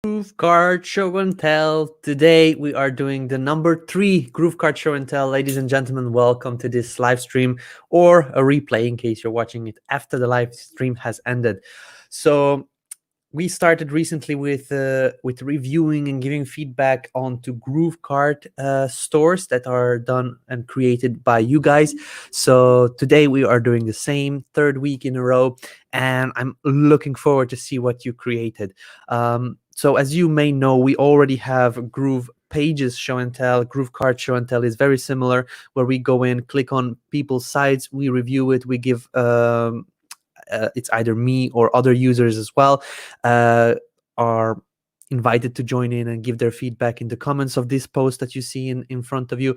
GrooveKart Show and Tell. Today we are doing the number 3 GrooveKart Show and Tell. Ladies and gentlemen, welcome to this live stream or a replay in case you're watching it after the live stream has ended. So we started recently with reviewing and giving feedback onto GrooveKart stores that are done and created by you guys. So today we are doing the same, third week in a row, and I'm looking forward to see what you created. So as you may know, we already have Groove Pages Show and Tell. GrooveKart Show and Tell is very similar, where we go in, click on people's sites, we review it, we give it's either me or other users as well are invited to join in and give their feedback in the comments of this post that you see in front of you.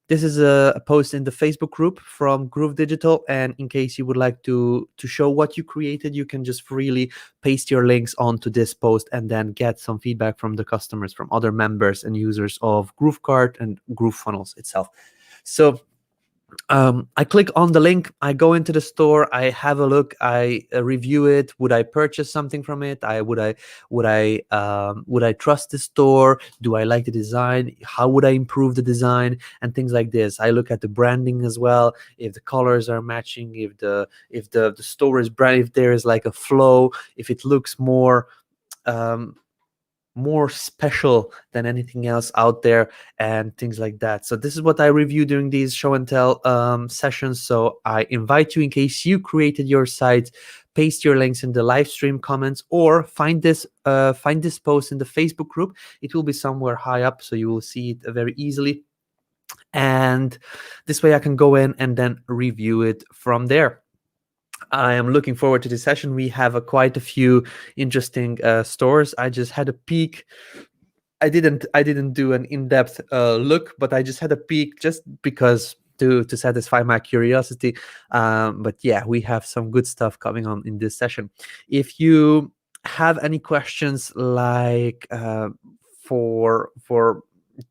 This is a post in the Facebook group from Groove Digital, and in case you would like to show what you created, you can just freely paste your links onto this post and then get some feedback from the customers, from other members and users of GrooveKart and GrooveFunnels itself. So I click on the link, I go into the store, I have a look, I review it. Would I purchase something from it? Would I trust the store? Do I like the design? How would I improve the design and things like this? I look at the branding as well, if the colors are matching, if the store is brand, if there is like a flow, if it looks more special than anything else out there and things like that. So this is what I review during these show and tell sessions. So I invite you, in case you created your site, paste your links in the live stream comments, or find this post in the Facebook group. It will be somewhere high up, so you will see it very easily, and this way I can go in and then review it from there. I am looking forward to this session. We have quite a few interesting stores. I just had a peek. I didn't do an in-depth look, but I just had a peek just because to satisfy my curiosity. But yeah, we have some good stuff coming on in this session. If you have any questions, like for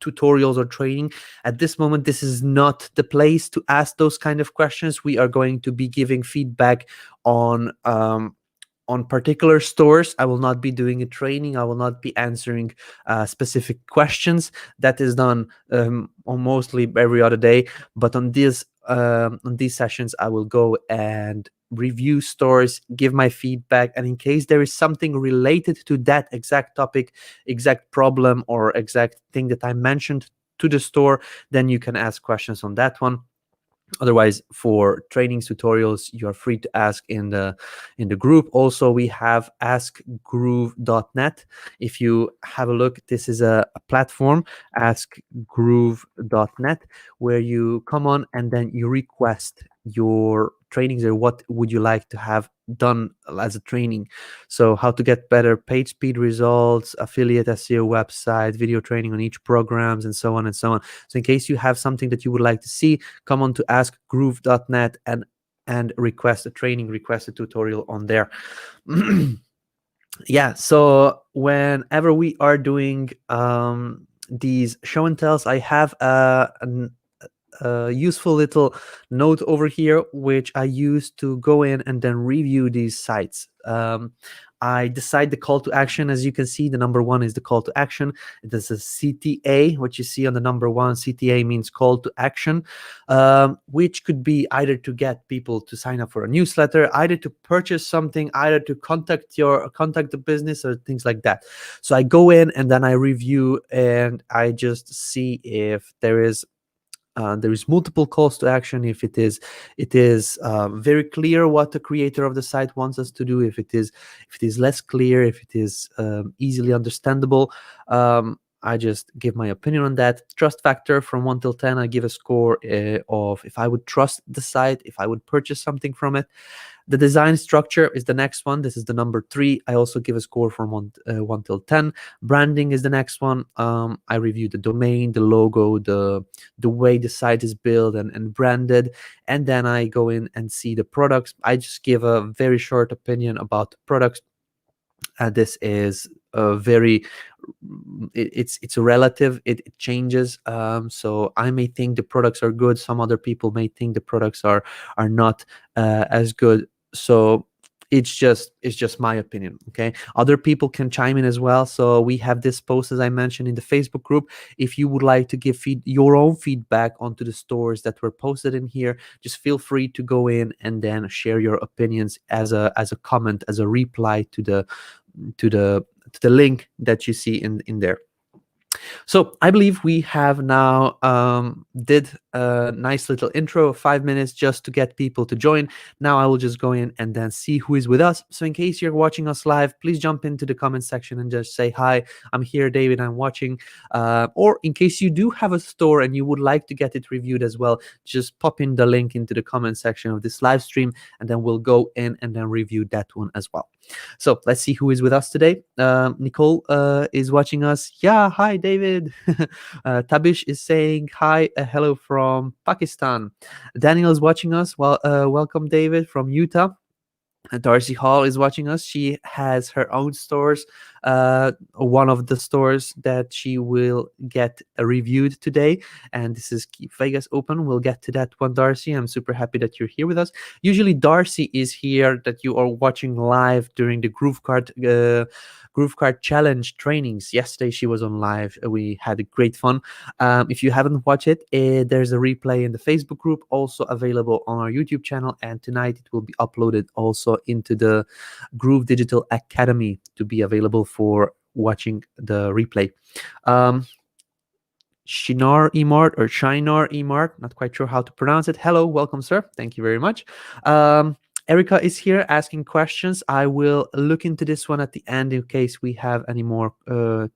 tutorials or training, at this moment this is not the place to ask those kind of questions. We are going to be giving feedback on particular stores. I will not be doing a training. I will not be answering specific questions. That is done on mostly every other day. But on these sessions, I will go and review stores, give my feedback, and in case there is something related to that exact topic, exact problem, or exact thing that I mentioned to the store, then you can ask questions on that one. Otherwise, for trainings, tutorials, you are free to ask in the group. Also, we have askgroove.net. If you have a look, this is a platform, askgroove.net, where you come on and then you request your trainings, or what would you like to have done as a training. So how to get better page speed results, affiliate SEO website, video training on each programs, and so on and so on. So in case you have something that you would like to see, come on to askgroove.net and request a training, request a tutorial on there. Yeah, so whenever we are doing these show and tells, I have a useful little note over here, which I use to go in and then review these sites. I decide the call to action. As you can see, the number 1 is the call to action. It is a CTA. What you see on the number 1, CTA means call to action, which could be either to get people to sign up for a newsletter, either to purchase something, either to contact the business, or things like that. So I go in and then I review, and I just see if there is multiple calls to action, if it is very clear what the creator of the site wants us to do, if it is less clear, if it is easily understandable. I just give my opinion on that. Trust factor from 1 till 10, I give a score of if I would trust the site, if I would purchase something from it. The design structure is the next one. This is the number 3. I also give a score from 1 till 10. Branding is the next one. I review the domain, the logo, the way the site is built and branded, and then I go in and see the products. I just give a very short opinion about the products. This is it's relative. It changes. So I may think the products are good. Some other people may think the products are not as good. So it's just my opinion. Okay, other people can chime in as well. So we have this post, as I mentioned, in the Facebook group. If you would like to give your own feedback onto the stores that were posted in here, just feel free to go in and then share your opinions as a comment, as a reply to the link that you see in there. So I believe we have now did a nice little intro of 5 minutes just to get people to join. Now I will just go in and then see who is with us. So in case you're watching us live, please jump into the comment section and just say, hi, I'm here, David, I'm watching. Or in case you do have a store and you would like to get it reviewed as well, just pop in the link into the comment section of this live stream, and then we'll go in and then review that one as well. So let's see who is with us today. Nicole is watching us. Yeah, hi, David. Tabish is saying hi, hello from Pakistan. Daniel is watching us. Well, welcome, David, from Utah. Darcy Hall is watching us. She has her own stores. One of the stores that she will get reviewed today, and this is Keep Vegas Open. We'll get to that one, Darcy. I'm super happy that you're here with us. Usually, Darcy is here that you are watching live during the GrooveKart challenge trainings. Yesterday, she was on live. We had a great fun. If you haven't watched it, there's a replay in the Facebook group, also available on our YouTube channel, and tonight it will be uploaded also into the Groove Digital Academy to be available for watching the replay. Shinar Emart or Shinar Emart, not quite sure how to pronounce it. Hello, welcome, sir. Thank you very much. Erica is here asking questions. I will look into this one at the end in case we have any more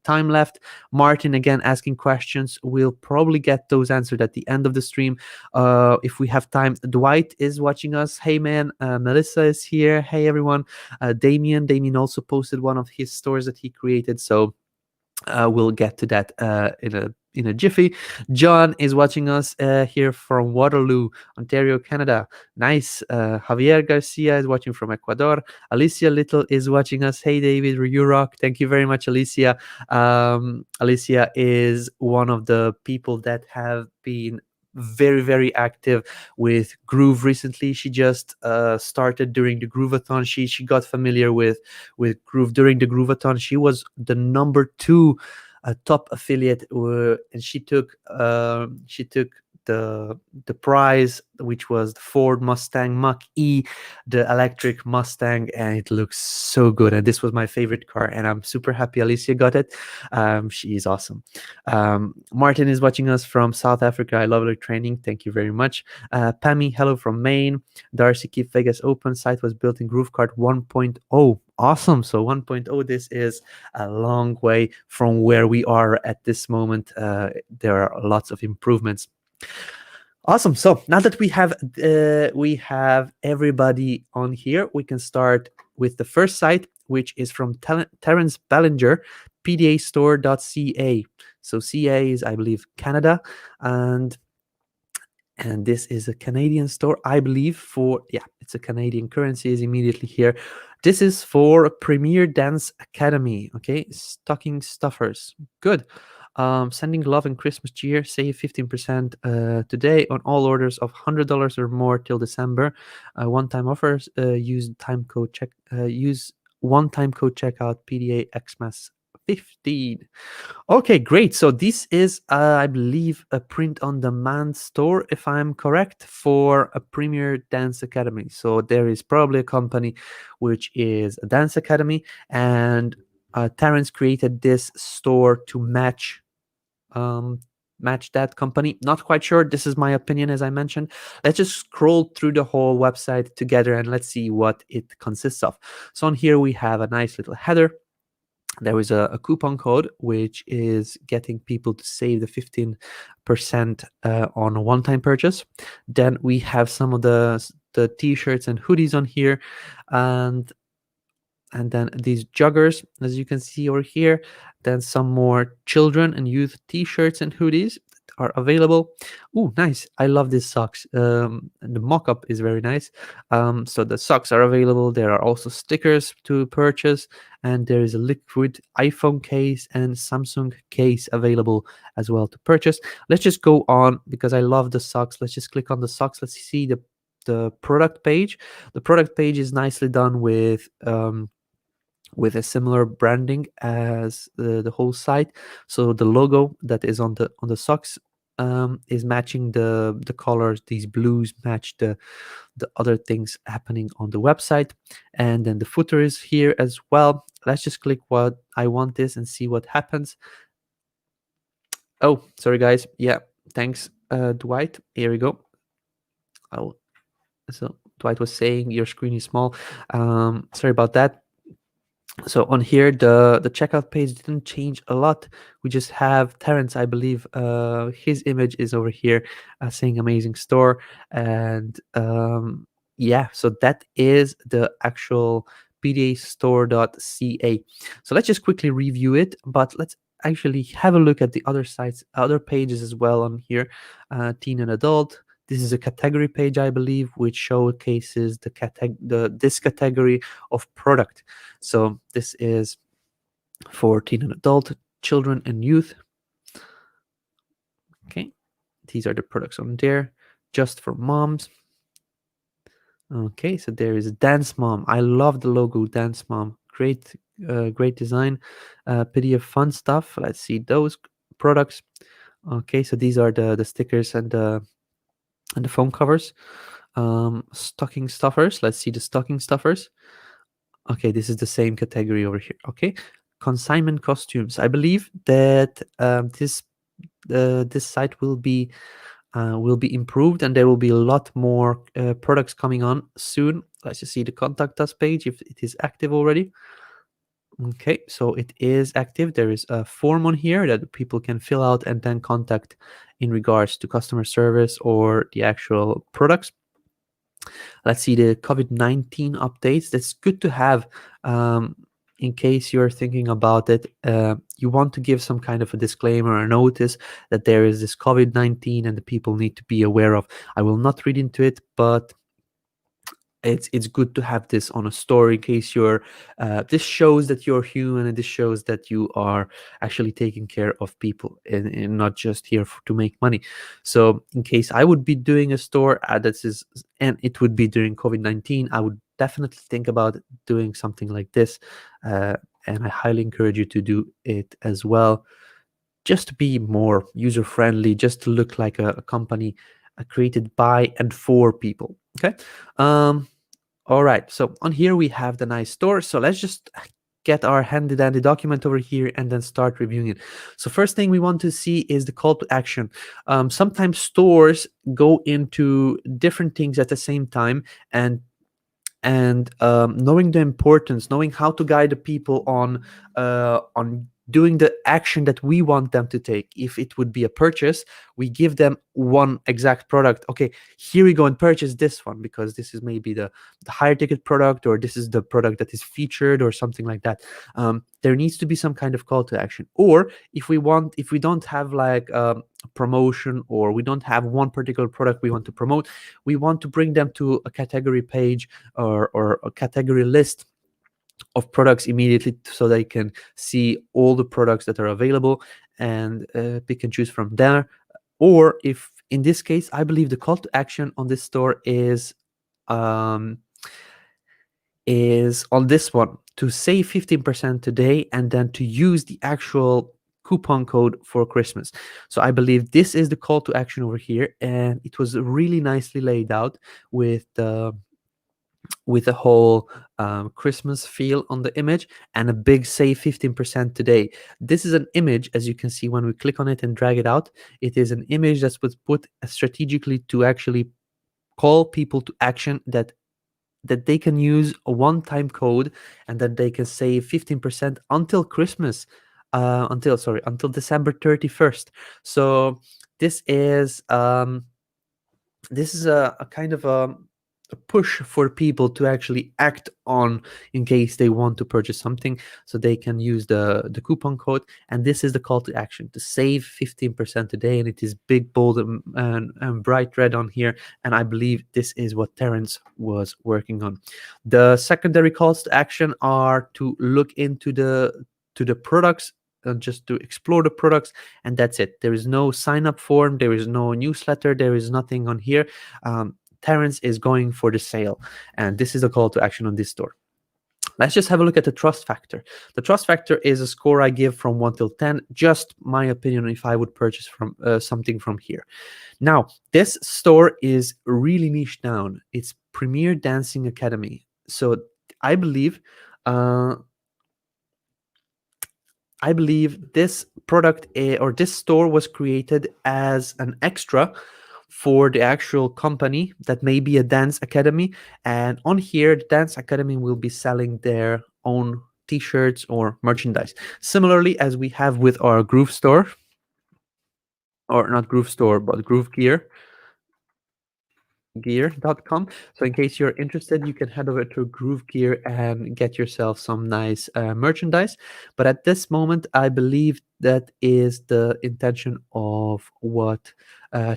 time left. Martin again asking questions. We'll probably get those answered at the end of the stream if we have time. Dwight is watching us. Hey man. Melissa is here. Hey everyone. Damien also posted one of his stores that he created. So we'll get to that in a jiffy. John is watching us here from Waterloo, Ontario, Canada. Nice. Javier Garcia is watching from Ecuador. Alicia Little is watching us. Hey, David, you rock. Thank you very much, Alicia. Alicia is one of the people that have been very active with Groove recently. She just started during the Groovathon. She got familiar with Groove during the Groovathon. She was the number 2 top affiliate, and she took the prize, which was the Ford Mustang Mach-E, the electric Mustang, and it looks so good. And this was my favorite car, and I'm super happy Alicia got it. She is awesome. Martin is watching us from South Africa. I love her training. Thank you very much. Pammy, hello from Maine. Darcy, Keep Vegas Open. Site was built in GrooveKart 1.0. Awesome. So 1.0, this is a long way from where we are at this moment. There are lots of improvements. Awesome. So now that we have everybody on here, we can start with the first site, which is from Terence Ballinger, pdastore.ca. So CA is, I believe, Canada, and this is a Canadian store, I believe, it's a Canadian currency is immediately here. This is for Premier Dance Academy. Okay, stocking stuffers. Good. Sending love and Christmas cheer. Save 15% today on all orders of $100 or more till December. One-time offers. Use one-time code checkout PDA Xmas 15. Okay, great. So this is, I believe, a print-on-demand store, if I'm correct, for a Premier Dance Academy. So there is probably a company which is a dance academy, and Terence created this store to match that company. Not quite sure. This is my opinion, as I mentioned. Let's just scroll through the whole website together and let's see what it consists of. So on here we have a nice little header. There is a coupon code which is getting people to save the 15% on a one-time purchase. Then we have some of the t-shirts and hoodies on here, and then these joggers, as you can see over here. Then some more children and youth t-shirts and hoodies are available. Oh, nice. I love these socks. The mock-up is very nice. So the socks are available. There are also stickers to purchase, and there is a liquid iPhone case and Samsung case available as well to purchase. Let's just go on because I love the socks. Let's just click on the socks. Let's see the the product page. The product page is nicely done with a similar branding as the whole site. So the logo that is on the socks is matching the colors. These blues match the other things happening on the website. And then the footer is here as well. Let's just click what I want this and see what happens. Oh, sorry guys. Yeah, thanks, Dwight. Here we go. Oh, so Dwight was saying your screen is small. Sorry about that. So on here, the checkout page didn't change a lot. We just have Terence, I believe. His image is over here, saying "amazing store," and yeah. So that is the actual pdastore.ca. So let's just quickly review it, but let's actually have a look at the other sites, other pages as well on here. Teen and adult. This is a category page, I believe, which showcases this category of product. So this is for teen and adult, children and youth. Okay, these are the products on there. Just for moms. Okay, so there is Dance Mom. I love the logo, Dance Mom. Great, great design. PDF fun stuff. Let's see those products. Okay, so these are the stickers and the phone covers. Stocking stuffers. Let's see the stocking stuffers. Okay, this is the same category over here. Okay, consignment costumes. I believe that this site will be improved, and there will be a lot more products coming on soon. Let's just see the contact us page if it is active already. Okay, so it is active. There is a form on here that people can fill out and then contact in regards to customer service or the actual products. Let's see the COVID-19 updates. That's good to have in case you're thinking about it. You want to give some kind of a disclaimer or notice that there is this COVID-19 and the people need to be aware of. I will not read into it, but it's good to have this on a store in case you're this shows that you're human, and this shows that you are actually taking care of people and not just here to make money. So in case I would be doing a store and it would be during COVID-19, I would definitely think about doing something like this, and I highly encourage you to do it as well, just to be more user friendly, just to look like a company created by and for people. Okay. All right, so on here we have the nice store. So let's just get our handy dandy document over here and then start reviewing it. So first thing we want to see is the call to action. Sometimes stores go into different things at the same time, and knowing the importance, knowing how to guide the people on doing the action that we want them to take. If it would be a purchase, we give them one exact product. Okay, here we go and purchase this one because this is maybe the higher ticket product, or this is the product that is featured or something like that. There needs to be some kind of call to action. Or if we don't have like a promotion, or we don't have one particular product we want to promote, we want to bring them to a category page or a category list of products immediately, so they can see all the products that are available and pick and choose from there. Or if in this case, I believe the call to action on this store is on this one, to save 15% today and then to use the actual coupon code for Christmas. So I believe this is the call to action over here, and it was really nicely laid out with the whole Christmas feel on the image and a big save 15% today. This is an image, as you can see when we click on it and drag it out. It is an image that was put strategically to actually call people to action, that they can use a one-time code and that they can save 15% until Christmas, until December 31st. So this is a kind of a push for people to actually act on in case they want to purchase something, so they can use the coupon code. And this is the call to action to save 15% today, and it is big, bold, and bright red on here. And I believe this is what Terence was working on. The secondary calls to action are to look into the products, just to explore the products, and that's it. There is no sign up form, there is no newsletter, there is nothing on here. Terence is going for the sale, and this is the call to action on this store. Let's just have a look at the trust factor. The trust factor is a score I give from 1 till 10, just my opinion if I would purchase from something from here. Now, this store is really niche down. It's Premier Dancing Academy. So I believe this product or this store was created as an extra for the actual company that may be a dance academy, and on here the dance academy will be selling their own t-shirts or merchandise, similarly as we have with our Groove store, or not Groove store but Groove gear.com. So in case you're interested, you can head over to Groove Gear and get yourself some nice merchandise. But at this moment, I believe that is the intention of what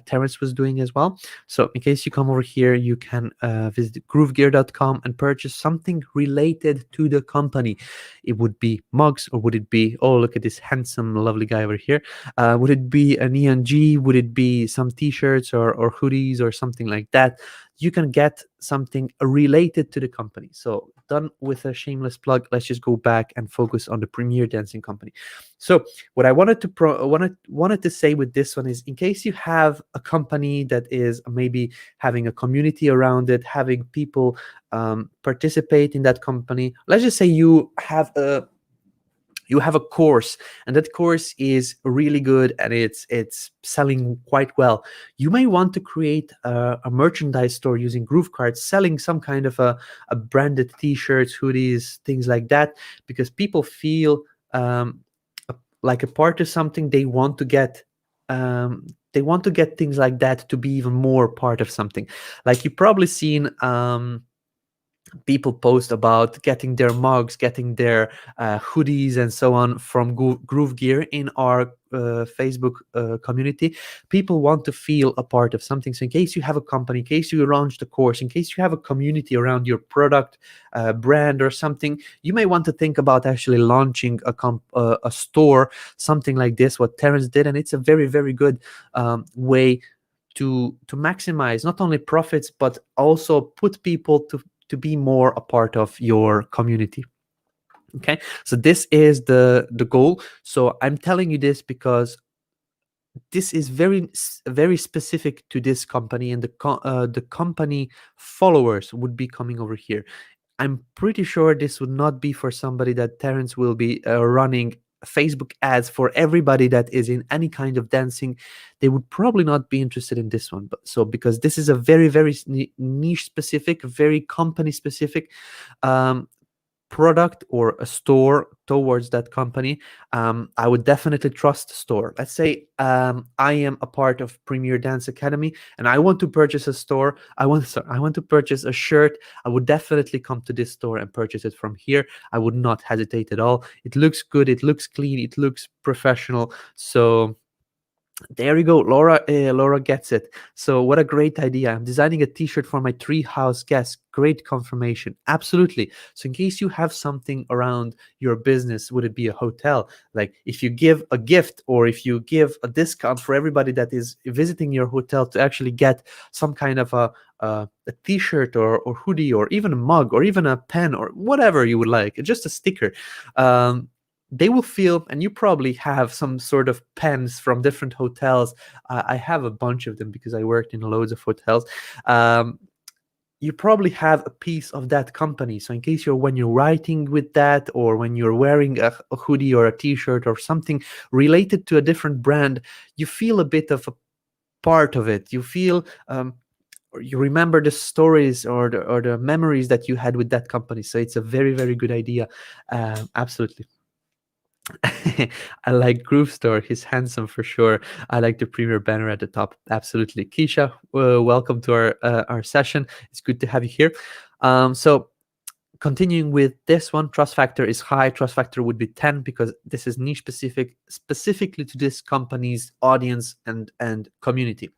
Terence was doing as well. So in case you come over here, you can visit groovegear.com and purchase something related to the company. It would be mugs, or would it be, oh, look at this handsome, lovely guy over here. Would it be an ENG? Would it be some t-shirts or hoodies or something like that? You can get something related to the company. So done with a shameless plug, let's just go back and focus on the Premier Dancing Company. So what I wanted to say with this one is, in case you have a company that is maybe having a community around it, having people participate in that company. Let's just say you have a course, and that course is really good and it's selling quite well. You may want to create a merchandise store using GrooveKart, selling some kind of a branded t-shirts, hoodies, things like that, because people feel like a part of something. They want to get things like that to be even more part of something. Like you've probably seen people post about getting their mugs, getting their hoodies and so on from Groove Gear in our Facebook community. People want to feel a part of something. So in case you have a company, in case you launched a course, in case you have a community around your product, brand or something, you may want to think about actually launching a store, something like this, what Terence did. And it's a very, very good way to maximize not only profits, but also put people to be more a part of your community. Okay, so this is the goal. So I'm telling you this because this is very specific to this company, and the company followers would be coming over here. I'm pretty sure this would not be for somebody that Terence will be running Facebook ads for everybody that is in any kind of dancing. They would probably not be interested in this one. But so because this is a very, very niche specific, very company specific product or a store towards that company, I would definitely trust the store. Let's say I am a part of Premier Dance Academy and I want to purchase a store. I want to purchase a shirt. I would definitely come to this store and purchase it from here. I would not hesitate at all. It looks good. It looks clean. It looks professional. So there you go. Laura gets it. So what a great idea. I'm designing a t-shirt for my treehouse guest. Great confirmation. Absolutely. So in case you have something around your business, would it be a hotel? Like if you give a gift or if you give a discount for everybody that is visiting your hotel to actually get some kind of a t-shirt or hoodie or even a mug or even a pen or whatever you would like, just a sticker. They will feel, and you probably have some sort of pens from different hotels. I have a bunch of them because I worked in loads of hotels. You probably have a piece of that company. So in case when you're writing with that, or when you're wearing a hoodie or a t-shirt or something related to a different brand, you feel a bit of a part of it. You feel or you remember the stories or the memories that you had with that company. So it's a very, very good idea. Absolutely. I like Groove Store. He's handsome for sure. I like the premier banner at the top. Absolutely. Keisha, welcome to our session. It's good to have you here. So continuing with this one, trust factor is high. Trust factor would be 10 because this is niche specific, specifically to this company's audience and community.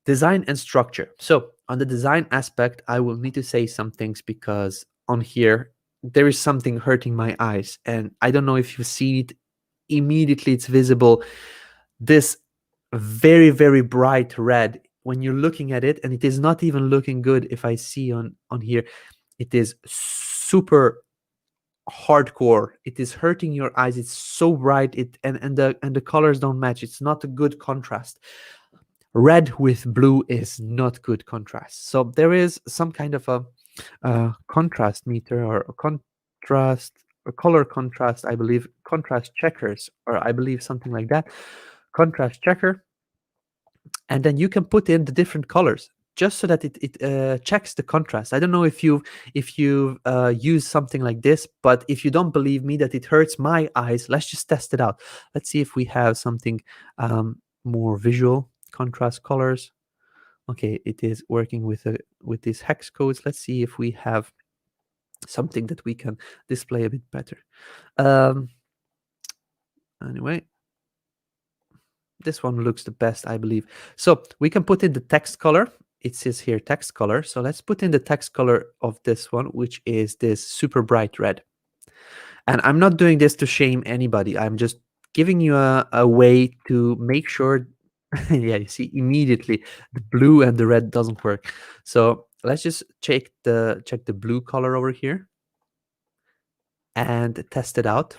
Design and structure. So on the design aspect, I will need to say some things because on here, there is something hurting my eyes. And I don't know if you see it immediately, it's visible. This very, very bright red when you're looking at it, and it is not even looking good. If I see on here, it is super hardcore. It is hurting your eyes. It's so bright. And the colors don't match. It's not a good contrast. Red with blue is not good contrast. So there is some kind of a contrast meter, or a contrast, a color contrast, I believe, contrast checkers, or I believe something like that, contrast checker. And then you can put in the different colors just so that it checks the contrast. I don't know if you've used something like this, but if you don't believe me that it hurts my eyes, let's just test it out. Let's see if we have something more visual. Contrast colors. Okay, it is working with these hex codes. Let's see if we have something that we can display a bit better. Anyway, this one looks the best, I believe. So we can put in the text color. It says here text color. So let's put in the text color of this one, which is this super bright red. And I'm not doing this to shame anybody. I'm just giving you a way to make sure. Yeah, you see immediately the blue and the red doesn't work. So let's just check the blue color over here and test it out.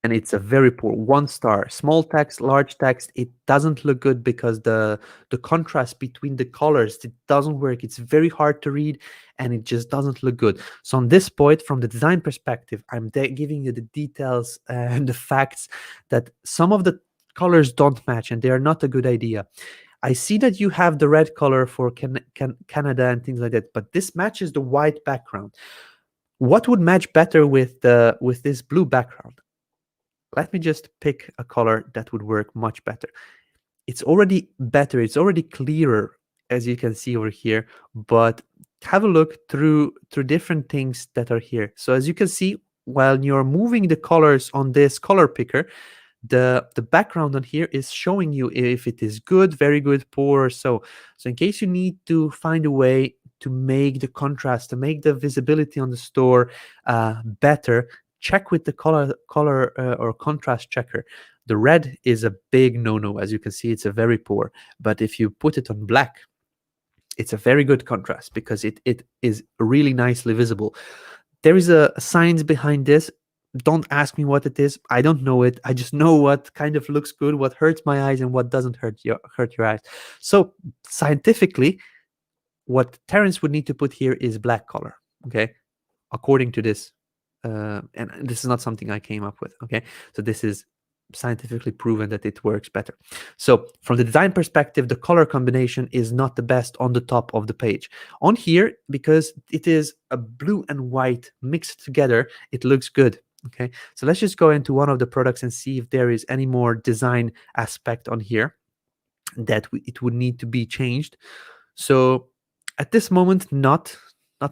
And it's a very poor 1 star. Small text, large text, it doesn't look good because the contrast between the colors, it doesn't work. It's very hard to read, and it just doesn't look good. So on this point, from the design perspective, I'm giving you the details and the facts that some of the colors don't match, and they are not a good idea. I see that you have the red color for Canada and things like that, but this matches the white background. What would match better with this blue background? Let me just pick a color that would work much better. It's already better. It's already clearer, as you can see over here. But have a look through different things that are here. So as you can see, while you're moving the colors on this color picker, the background on here is showing you if it is good, very good, poor. So in case you need to find a way to make the contrast, to make the visibility on the store better, check with the color or contrast checker. The red is a big no-no. As you can see, it's a very poor. But if you put it on black, it's a very good contrast because it is really nicely visible. There is a science behind this. Don't ask me what it is. I don't know it. I just know what kind of looks good, what hurts my eyes, and what doesn't hurt your eyes. So scientifically, what Terence would need to put here is black color. Okay, according to this, and this is not something I came up with. Okay, so this is scientifically proven that it works better. So from the design perspective, the color combination is not the best on the top of the page. On here, because it is a blue and white mixed together, it looks good. Okay, so let's just go into one of the products and see if there is any more design aspect on here that it would need to be changed. So at this moment, not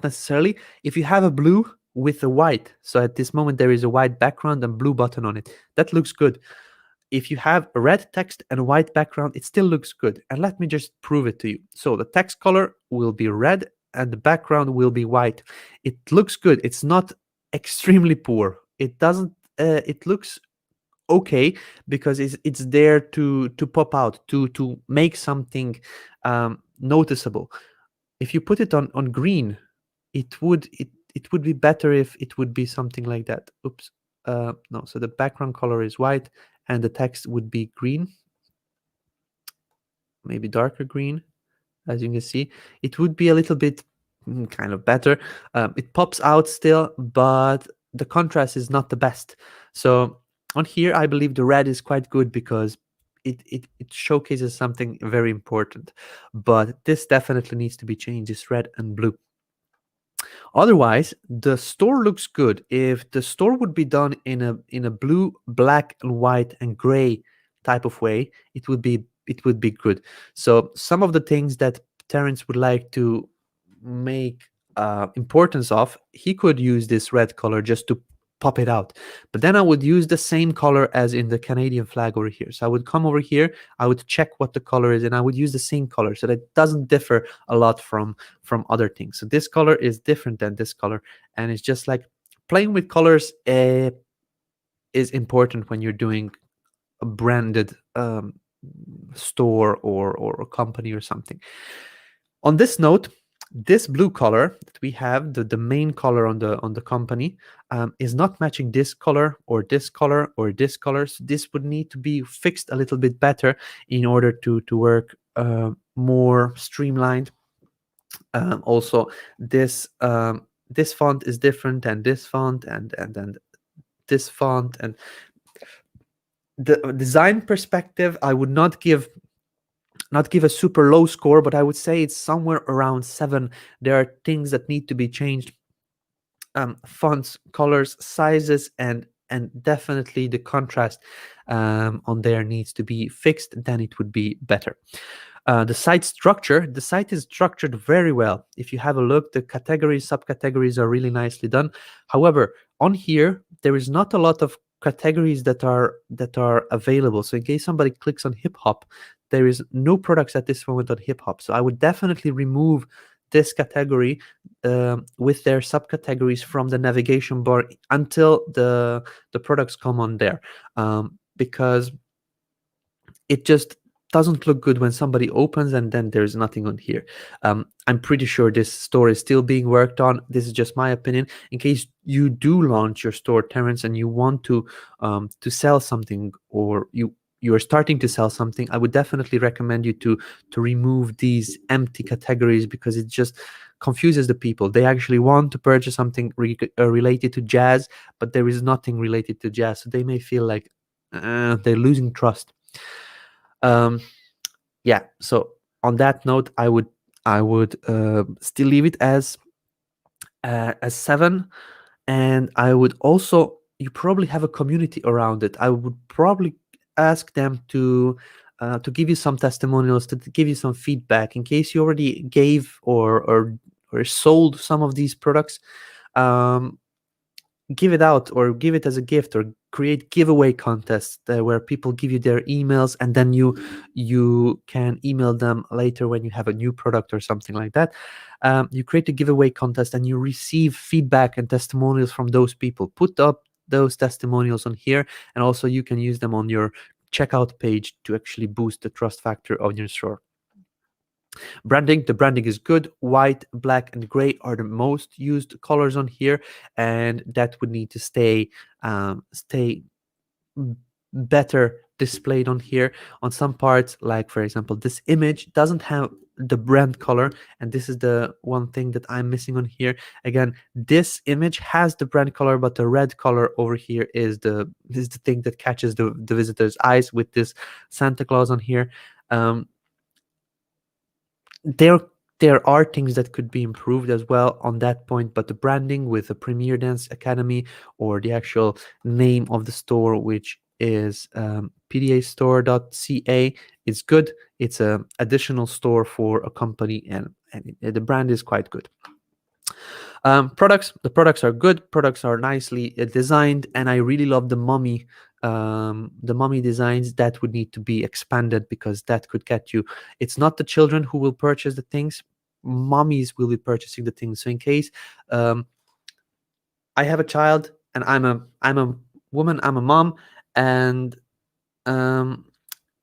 necessarily. If you have a blue with a white, so at this moment there is a white background and blue button on it, that looks good. If you have a red text and a white background, it still looks good. And let me just prove it to you. So the text color will be red and the background will be white. It looks good. It's not extremely poor. It doesn't it looks okay because it's there to pop out, to make something noticeable. If you put it on green, it would be better if it would be something like that. Oops. No, so the background color is white and the text would be green, maybe darker green. As you can see, it would be a little bit kind of better. It pops out still, but the contrast is not the best. So on here, I believe the red is quite good because it showcases something very important. But this definitely needs to be changed, this red and blue. Otherwise, the store looks good. If the store would be done in a blue, black, and white and gray type of way, it would be good. So some of the things that Terence would like to make importance of, he could use this red color just to pop it out. But then I would use the same color as in the Canadian flag over here. So I would come over here, I would check what the color is, and I would use the same color so that it doesn't differ a lot from other things. So this color is different than this color, and it's just like playing with colors is important when you're doing a branded store or a company or something. On this note, this blue color that we have, the main color on the company, is not matching this color or this color or this color. So this would need to be fixed a little bit better in order to work more streamlined. Also, this font is different, and this font, and this font, and the design perspective, I would not give a super low score, but I would say it's somewhere around 7. There are things that need to be changed, fonts, colors, sizes, and definitely the contrast on there needs to be fixed. Then it would be better. The site structure, the site is structured very well. If you have a look, the categories, subcategories are really nicely done. However, on here there is not a lot of categories that are available. So in case somebody clicks on hip hop, there is no products at this moment on hip hop. So I would definitely remove this category with their subcategories from the navigation bar until the products come on there, because it just doesn't look good when somebody opens and then there's nothing on here. I'm pretty sure this store is still being worked on. This is just my opinion. In case you do launch your store, Terence, and you want to sell something, or you are starting to sell something, I would definitely recommend you to remove these empty categories, because it just confuses the people. They actually want to purchase something related to jazz, but there is nothing related to jazz, so they may feel like they're losing trust. Yeah, so on that note, I would still leave it as 7. And I would also, you probably have a community around it. I would probably ask them to give you some testimonials, to give you some feedback in case you already gave or sold some of these products. Give it out or give it as a gift, or create giveaway contests where people give you their emails, and then you can email them later when you have a new product or something like that. You create a giveaway contest and you receive feedback and testimonials from those people. Put up those testimonials on here, and also you can use them on your checkout page to actually boost the trust factor of your store. Branding, the branding is good. White, black, and gray are the most used colors on here, and that would need to stay better displayed on here. On some parts, like for example, this image doesn't have the brand color, and this is the one thing that I'm missing on here. Again, this image has the brand color, but the red color over here is the thing that catches the visitor's eyes with this Santa Claus on here. There are things that could be improved as well on that point, but the branding with the Premier Dance Academy, or the actual name of the store, which is pdastore.ca, is good. It's an additional store for a company, and the brand is quite good. Products, the products are good. Products are nicely designed, and I really love the mummy designs. That would need to be expanded, because that could get you, it's not the children who will purchase the things, mummies will be purchasing the things. So in case I have a child and I'm a woman, I'm a mom, and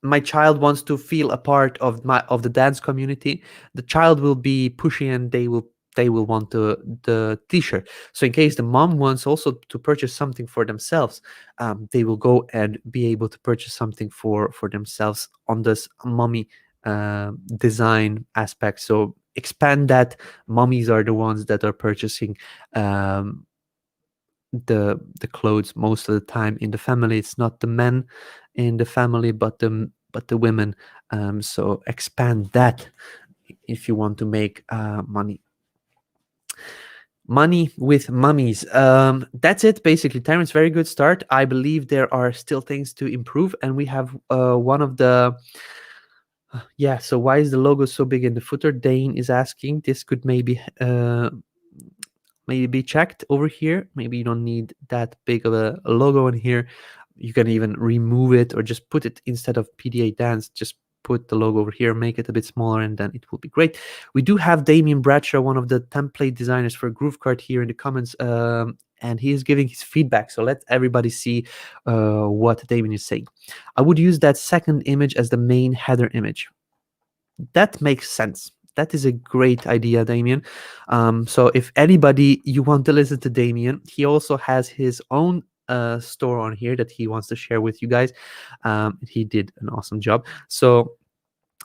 my child wants to feel a part of the dance community, the child will be pushy, and they will want the t-shirt. So in case the mom wants also to purchase something for themselves, they will go and be able to purchase something for themselves on this mummy design aspect. So expand that. Mummies are the ones that are purchasing the clothes most of the time in the family. It's not the men in the family, but the women. So expand that if you want to make money with mummies. That's it basically, Terence. Very good start. I believe there are still things to improve, and we have one of the yeah, so why is the logo so big in the footer? Dane is asking. This could maybe be checked over here. Maybe you don't need that big of a logo in here. You can even remove it, or just put it instead of PDA Dance, just put the logo over here, make it a bit smaller, and then it will be great. We do have Damien Bradshaw, one of the template designers for GrooveKart, here in the comments, and he is giving his feedback. So let everybody see what Damien is saying. I would use that second image as the main header image. That makes sense. That is a great idea, Damien. So if anybody you want to listen to Damien, he also has his own store on here that he wants to share with you guys. He did an awesome job. So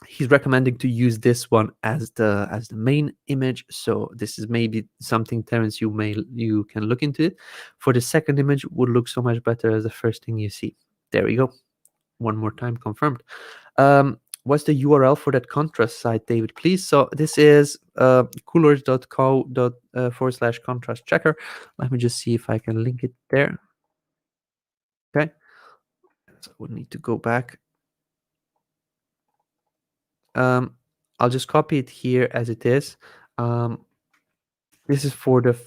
he's recommending to use this one as the main image. So this is maybe something, Terence, you can look into it. For the second image, would look so much better as the first thing you see. There we go. One more time, confirmed. What's the URL for that contrast site, David, please? So this is coolers.co/contrast checker. Let me just see if I can link it there. Okay. So we need to go back. I'll just copy it here as it is. This is for the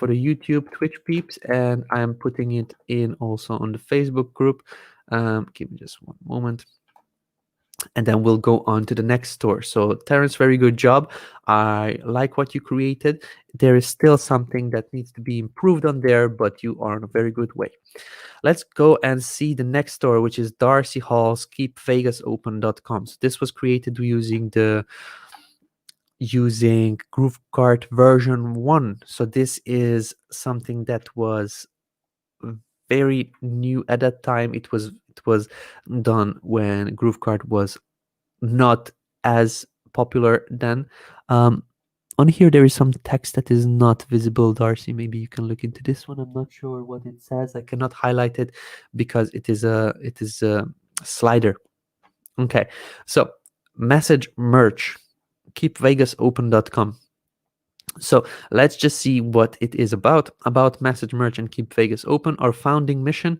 YouTube Twitch peeps, and I'm putting it in also on the Facebook group. Give me just one moment, and then we'll go on to the next store. So Terence, very good job. I like what you created. There is still something that needs to be improved on there, but you are in a very good way. Let's go and see the next store, which is Darcy Hall's keepvegasopen.com. So this was created using GrooveKart version 1. So this is something that was very new at that time. It was done when GrooveKart was not as popular then. On here there is some text that is not visible, Darcy. Maybe you can look into this one. I'm not sure what it says. I cannot highlight it because it is a slider. Okay, so message merch, keepvegasopen.com. So let's just see what it is about. About Message Merch and Keep Vegas Open. Our founding mission: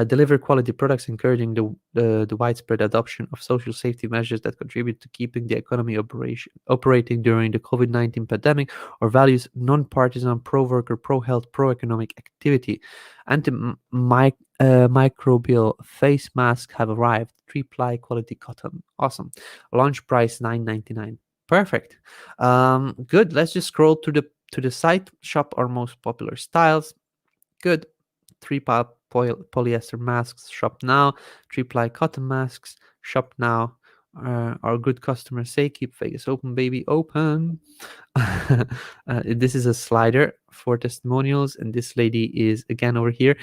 deliver quality products, encouraging the widespread adoption of social safety measures that contribute to keeping the economy operating during the COVID-19 pandemic. Our values: non-partisan, pro-worker, pro-health, pro-economic activity. Antimicrobial face masks have arrived. 3-ply quality cotton. Awesome. Launch price $9.99. Perfect. Good. Let's just scroll to the site. Shop our most popular styles. Good. 3-ply polyester masks. Shop now. 3-ply cotton masks. Shop now. Our good customers say, keep Vegas open, baby, open. This is a slider for testimonials, and this lady is again over here.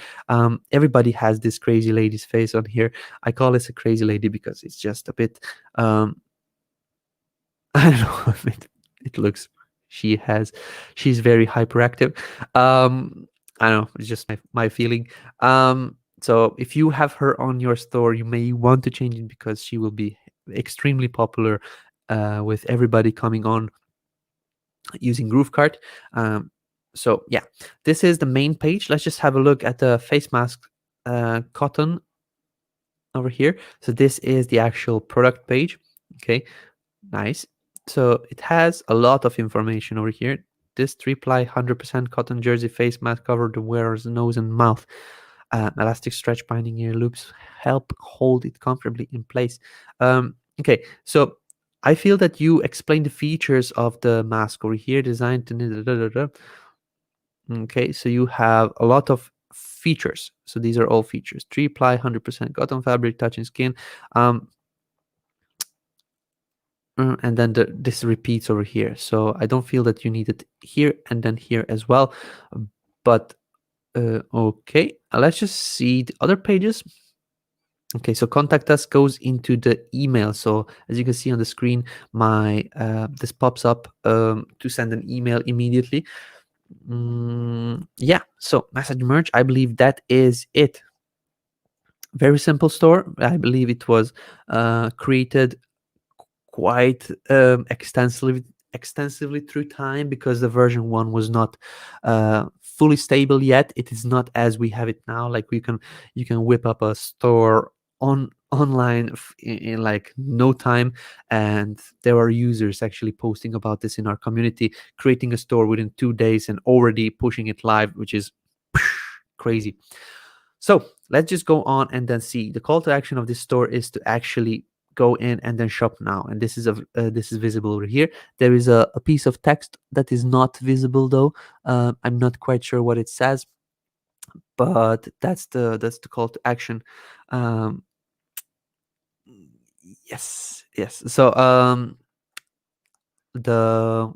Everybody has this crazy lady's face on here. I call this a crazy lady because it's just a bit I don't know if it looks, she's very hyperactive. I don't know, it's just my feeling. So if you have her on your store, you may want to change it because she will be extremely popular with everybody coming on using GrooveKart. So yeah, this is the main page. Let's just have a look at the face mask cotton over here. So this is the actual product page. Okay, nice. So it has a lot of information over here. This 3-ply 100% cotton jersey face mask cover the wearer's nose and mouth. Elastic stretch binding ear loops help hold it comfortably in place. Okay, so I feel that you explained the features of the mask over here, designed to... Okay, so you have a lot of features. So these are all features. 3-ply 100% cotton fabric, touching skin. And then this repeats over here. So I don't feel that you need it here and then here as well. But okay, let's just see the other pages. Okay, so contact us goes into the email. So as you can see on the screen, my this pops up to send an email immediately. Yeah, so message merch, I believe that is it. Very simple store. I believe it was created quite extensively through time because the version 1 was not fully stable yet. It is not as we have it now. Like you can whip up a store online in like no time, and there are users actually posting about this in our community, creating a store within 2 days and already pushing it live, which is crazy. So let's just go on and then see. The call to action of this store is to actually go in and then shop now, and this is visible over here. There is a piece of text that is not visible though. I'm not quite sure what it says. but that's the call to action. um yes. So the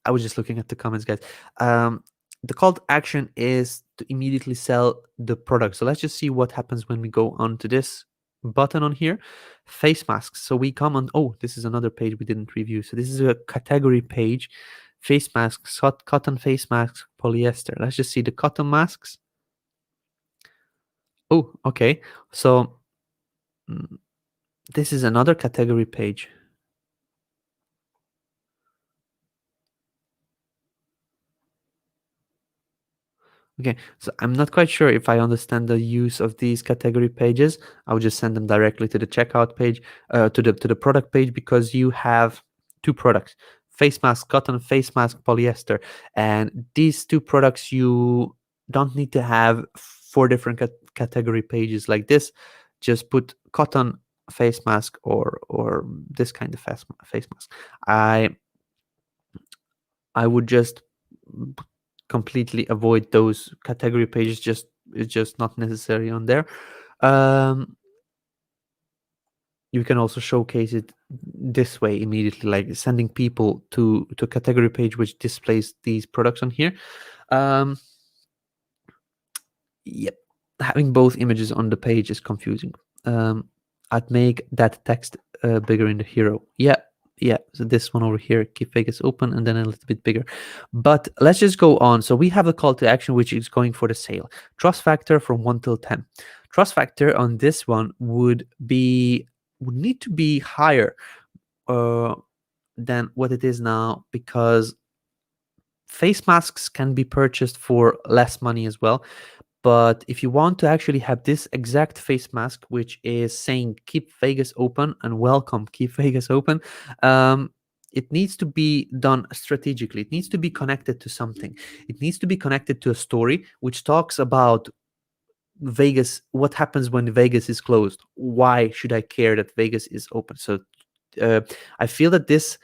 I was just looking at the comments, guys. um the call to action is to immediately sell the product. So let's just see what happens when we go onto this button on here, face masks. So we come on, oh, this is another page we didn't review. So this is a category page, face masks, cotton face masks, polyester. Let's just see the cotton masks. Oh, okay. So mm, this is another category page. Okay, so I'm not quite sure if I understand the use of these category pages. I would just send them directly to the checkout page, to the product page, because you have two products: face mask, cotton face mask, polyester, and these two products you don't need to have four different category pages like this. Just put cotton face mask or this kind of face mask. I would just completely avoid those category pages. It's just not necessary on there. You can also showcase it this way immediately, like sending people to a category page which displays these products on here. Yep, having both images on the page is confusing. I'd make that text bigger in the hero. Yeah, so this one over here, keep Vegas open, and then a little bit bigger. But let's just go on. So we have a call to action which is going for the sale. Trust factor from 1 till 10. Trust factor on this one would need to be higher than what it is now, because face masks can be purchased for less money as well. But if you want to actually have this exact face mask, which is saying keep Vegas open and welcome, keep Vegas open, it needs to be done strategically. It needs to be connected to something. It needs to be connected to a story which talks about Vegas, what happens when Vegas is closed. Why should I care that Vegas is open? So I feel that this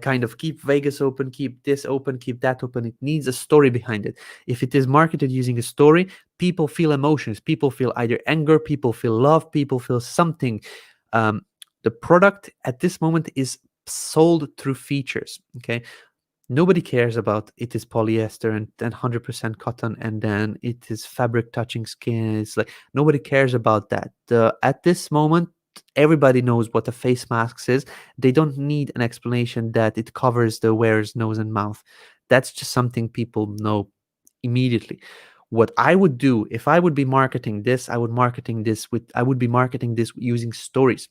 kind of keep Vegas open, keep this open, keep that open, it needs a story behind it. If it is marketed using a story, people feel emotions. People feel either anger, people feel love, people feel something. The product at this moment is sold through features. Okay, nobody cares about it is polyester and then 100% cotton and then it is fabric touching skin. It's like nobody cares about that. At this moment, everybody knows what a face mask is. They don't need an explanation that it covers the wearer's nose and mouth. That's just something people know immediately. What I would do if I would be marketing this, I would be marketing this using stories.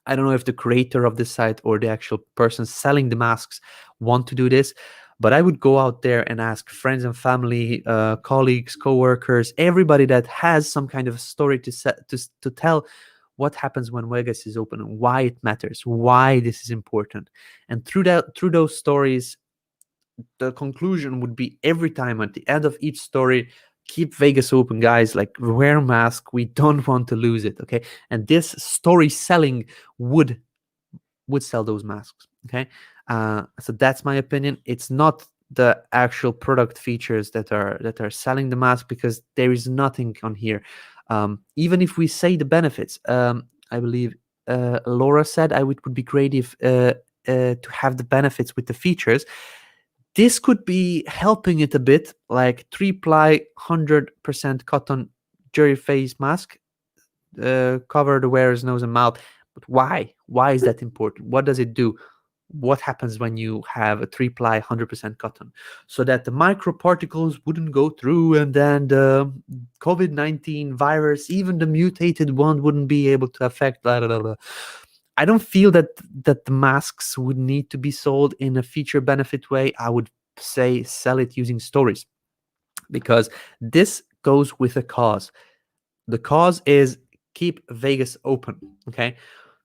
I don't know if the creator of the site or the actual person selling the masks want to do this, but I would go out there and ask friends and family, colleagues, coworkers, everybody that has some kind of story to tell what happens when Vegas is open and why it matters, why this is important. And through those stories, the conclusion would be every time at the end of each story, keep Vegas open, guys, like wear a mask, we don't want to lose it. Okay, and this story selling would sell those masks. Okay, so that's my opinion. It's not the actual product features that are selling the mask, because there is nothing on here. Even if we say the benefits, I believe Laura said it would be great if to have the benefits with the features. This could be helping it a bit, like 3-ply 100% cotton jury face mask, cover the wearer's nose and mouth. But why? Why is that important? What does it do? What happens when you have a 3-ply 100% cotton? So that the microparticles wouldn't go through, and then the COVID-19 virus, even the mutated one, wouldn't be able to affect. Blah, blah, blah, blah. I don't feel that the masks would need to be sold in a feature benefit way. I would say sell it using stories, because this goes with a cause. The cause is keep Vegas open. Okay,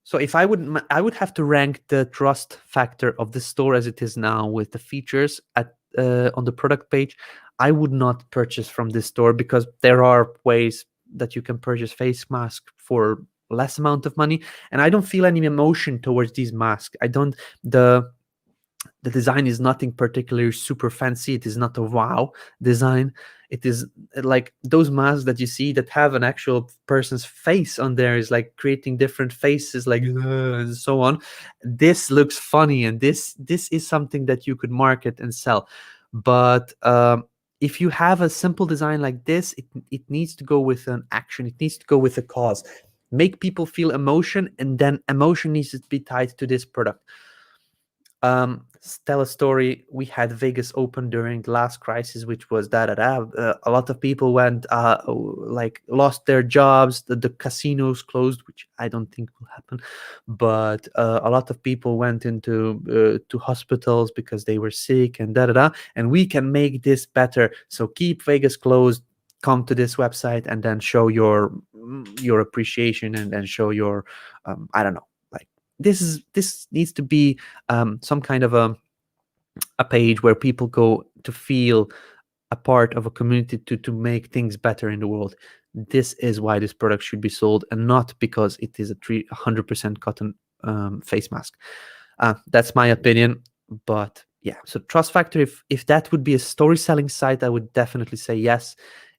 so if I would have to rank the trust factor of the store as it is now with the features at on the product page. I would not purchase from this store, because there are ways that you can purchase face mask for less amount of money, and I don't feel any emotion towards these masks. I don't the The design is nothing particularly super fancy. It is not a wow design. It is like those masks that you see that have an actual person's face on there, is like creating different faces, like and so on. This looks funny, and this is something that you could market and sell. But if you have a simple design like this, it needs to go with an action. It needs to go with a cause. Make people feel emotion, and then emotion needs to be tied to this product. Tell a story. We had Vegas open during the last crisis, which was a lot of people went like lost their jobs. The casinos closed, which I don't think will happen, but a lot of people went into to hospitals because they were sick, and and we can make this better. So keep Vegas closed, come to this website, and then show your appreciation, and then show your I don't know, like this needs to be some kind of a page where people go to feel a part of a community to make things better in the world. This is why this product should be sold, and not because it is a 100% cotton face mask. That's my opinion. But yeah, so Trust Factor, if that would be a story selling site, I would definitely say yes.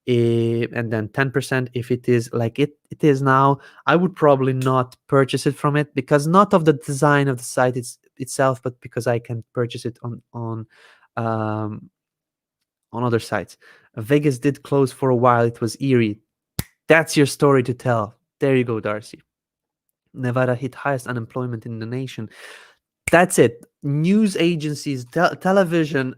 And then 10%, if it is like it is now, I would probably not purchase it from it, because not of the design of the site itself, but because I can purchase it um, on other sites. Vegas did close for a while. It was eerie. That's your story to tell. There you go, Darcy. Nevada hit highest unemployment in the nation. That's it. News agencies, television,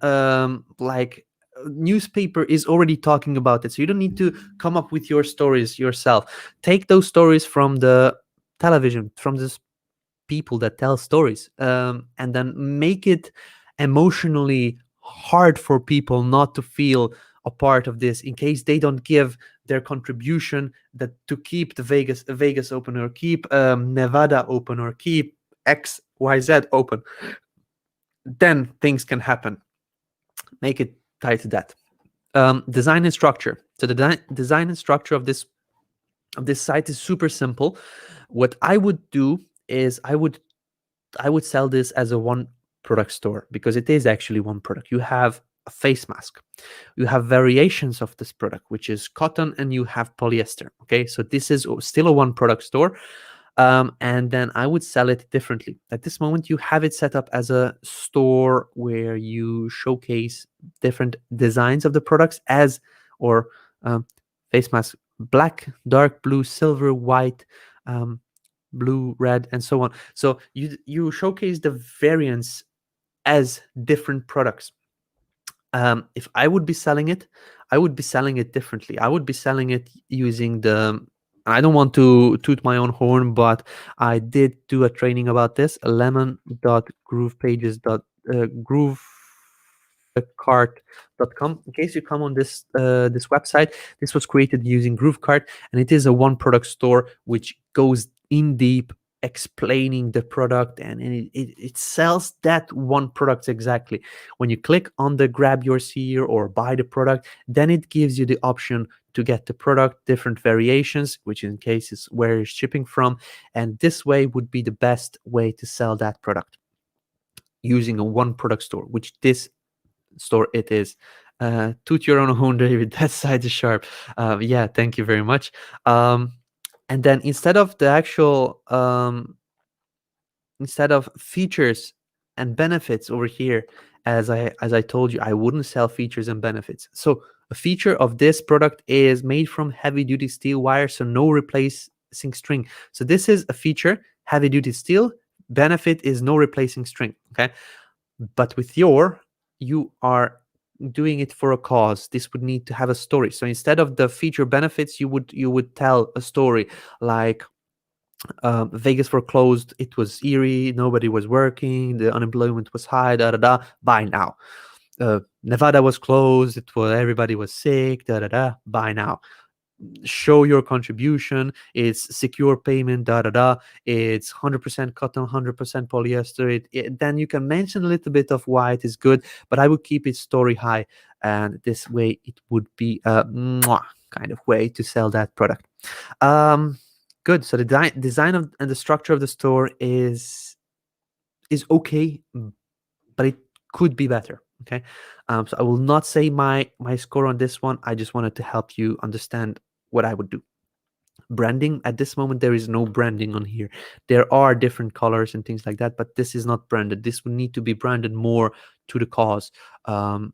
like newspaper is already talking about it. So you don't need to come up with your stories yourself. Take those stories from the television, from the people that tell stories, and then make it emotionally hard for people not to feel a part of this, in case they don't give their contribution that to keep the Vegas open, or keep Nevada open, or keep XYZ open. Then things can happen. Make it tied to that. Design and structure. So the design and structure of this site is super simple. What I would do is I would sell this as a one product store, because it is actually one product. You have a face mask, you have variations of this product, which is cotton, and you have polyester. Okay, so this is still a one product store. And then I would sell it differently. At this moment, you have it set up as a store where you showcase different designs of the products as, or face mask, black, dark blue, silver, white, blue, red, and so on. So you showcase the variants as different products. If I would be selling it, I would be selling it differently. I would be selling it using the, I don't want to toot my own horn, but I did do a training about this, groovekart.com. In case you come on this this website, this was created using GrooveKart, and it is a one product store which goes in deep, explaining the product, and it sells that one product exactly. When you click on the grab your seer or buy the product, then it gives you the option to get the product, different variations, which in case is where it's shipping from. And this way would be the best way to sell that product, using a one product store, which this store it is. Toot your own horn, David. That side is sharp. Yeah, thank you very much. And then instead of the actual instead of features and benefits over here, as I told you, I wouldn't sell features and benefits. So a feature of this product is made from heavy duty steel wire, so no replacing string. So this is a feature, heavy duty steel. Benefit is no replacing string. Okay, but with you are doing it for a cause. This would need to have a story. So instead of the feature benefits, you would tell a story like, Vegas were closed. It was eerie. Nobody was working. The unemployment was high. Buy now. Nevada was closed. Everybody was sick. Buy now. Show your contribution. It's secure payment. It's 100% cotton, 100% polyester. Then you can mention a little bit of why it is good, but I would keep it story high, and this way it would be a kind of way to sell that product. Good. So the design and the structure of the store is okay, but it could be better. Okay, so I will not say my score on this one. I just wanted to help you understand what I would do. Branding, at this moment there is no branding on here. There are different colors and things like that, but this is not branded. This would need to be branded more to the cause. And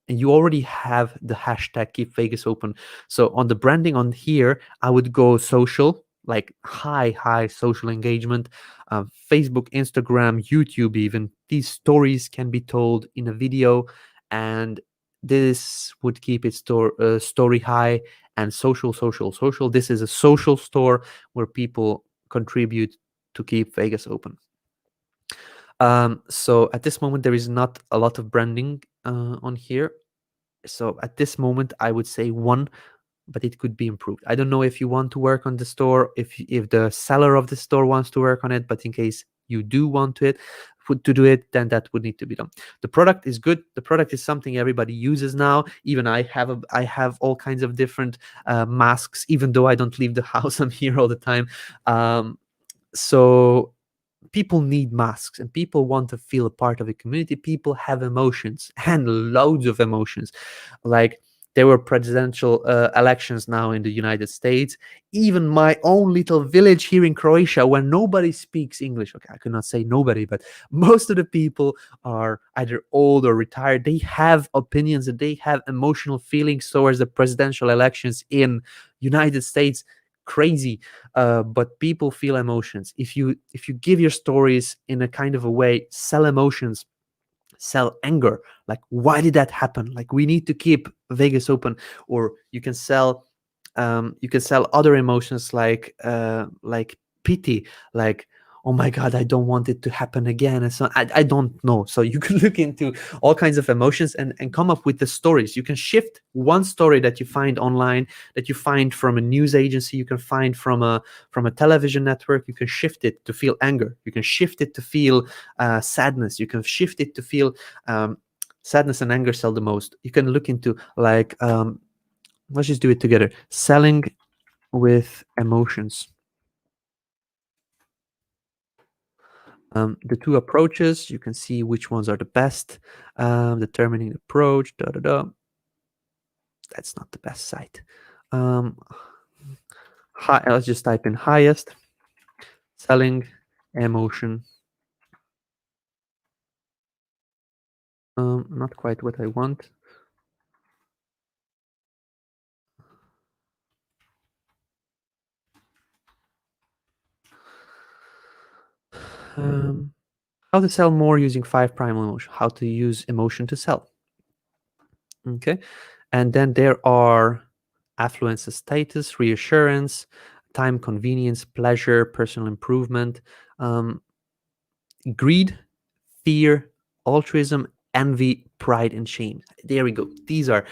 you already have the hashtag keep Vegas open. So on the branding on here, I would go social, like high social engagement. Facebook, Instagram, YouTube, even these stories can be told in a video, and this would keep its story high. And social, this is a social store where people contribute to keep Vegas open. So at this moment there is not a lot of branding on here. So at this moment I would say 1, but it could be improved. I don't know if you want to work on the store, if the seller of the store wants to work on it, but in case you do want to do it, then that would need to be done. The product is good. The product is something everybody uses now. Even I have all kinds of different masks, even though I don't leave the house. I'm here all the time. So people need masks, and people want to feel a part of a community. People have emotions, and loads of emotions. Like, there were presidential elections now in the United States. Even my own little village here in Croatia, where nobody speaks English. Okay, I could not say nobody, but most of the people are either old or retired. They have opinions and they have emotional feelings towards the presidential elections in United States. Crazy. But people feel emotions. If you give your stories in a kind of a way, sell emotions, sell anger, like, why did that happen, like, we need to keep Vegas open. Or you can sell other emotions, like pity, like, oh my god, I don't want it to happen again. And so I don't know. So you can look into all kinds of emotions and come up with the stories. You can shift one story that you find online, that you find from a news agency, you can find from a television network. You can shift it to feel anger, you can shift it to feel sadness, you can shift it to feel sadness and anger sell the most. You can look into, like, let's just do it together, selling with emotions. The 2 approaches, you can see which ones are the best. Determining the approach, that's not the best site. Let's just type in highest, selling emotion. Not quite what I want. How to sell more using 5 primal emotion. How to use emotion to sell. Okay, and then there are affluence, status, reassurance, time, convenience, pleasure, personal improvement, greed, fear, altruism, envy, pride, and shame. There we go. These are,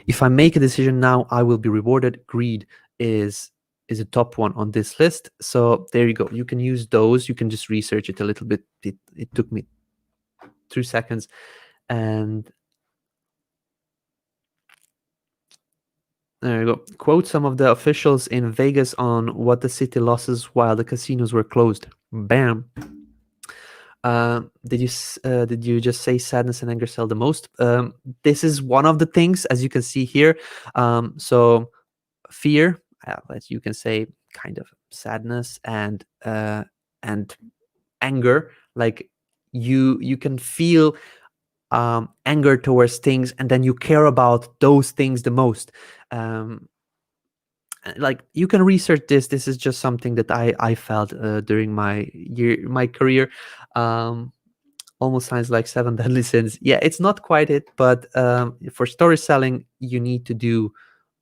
if I make a decision now, I will be rewarded. Greed is a top one on this list. So there you go. You can use those. You can just research it a little bit. It took me 2 seconds. And there you go. Quote some of the officials in Vegas on what the city losses while the casinos were closed. Bam. Did you just say sadness and anger sell the most? This is one of the things, as you can see here. So fear, as you can say, kind of sadness, and anger. Like, you can feel anger towards things, and then you care about those things the most. Like, you can research this. This is just something that I felt during my career. Almost sounds like 7 deadly sins. Yeah, it's not quite it, but for story selling, you need to do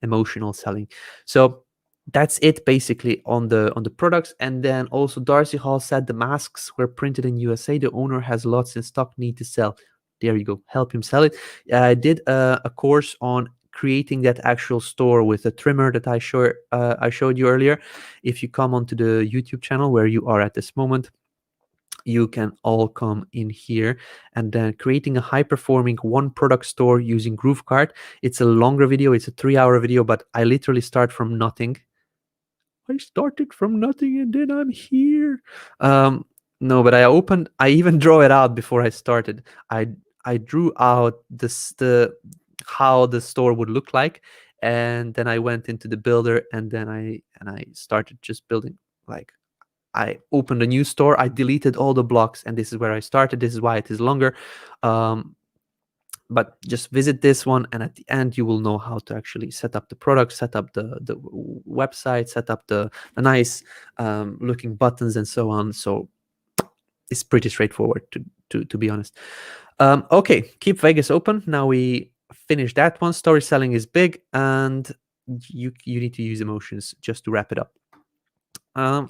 emotional selling. So that's it basically on the products. And then also Darcy Hall said the masks were printed in USA. The owner has lots in stock, need to sell. There you go. Help him sell it. I did a course on creating that actual store with a trimmer that I showed you earlier. If you come onto the YouTube channel where you are at this moment, you can all come in here, and then creating a high performing one product store using GrooveKart. It's a longer video, it's a 3-hour video, but I literally start from nothing. I started from nothing and then I'm here. No, but I even draw it out before I started. I drew out the how the store would look like, and then I went into the builder, and then I started just building. Like, I opened a new store, I deleted all the blocks, and this is where I started. This is why it is longer. Um, but just visit this one, and at the end you will know how to actually set up the product, set up the website, set up the nice looking buttons and so on. So it's pretty straightforward, to be honest. Okay, keep Vegas open. Now we finished that one. Story selling is big, and you need to use emotions just to wrap it up.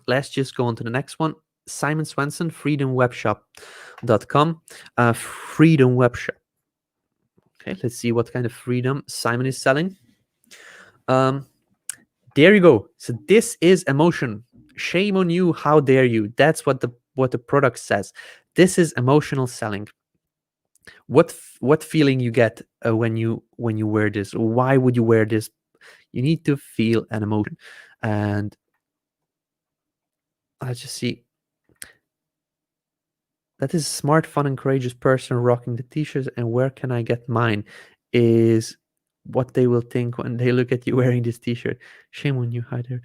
Let's just go on to the next one. Simon Swenson, freedomwebshop.com. Freedom Webshop. Okay, let's see what kind of freedom Simon is selling. There you go. So this is emotion. Shame on you. How dare you? That's what the product says. This is emotional selling. What feeling you get when you wear this? Why would you wear this? You need to feel an emotion. And I just see that is smart, fun, and courageous person rocking the t-shirts. And where can I get mine? Is what they will think when they look at you wearing this t-shirt. Shame on you, Hyder.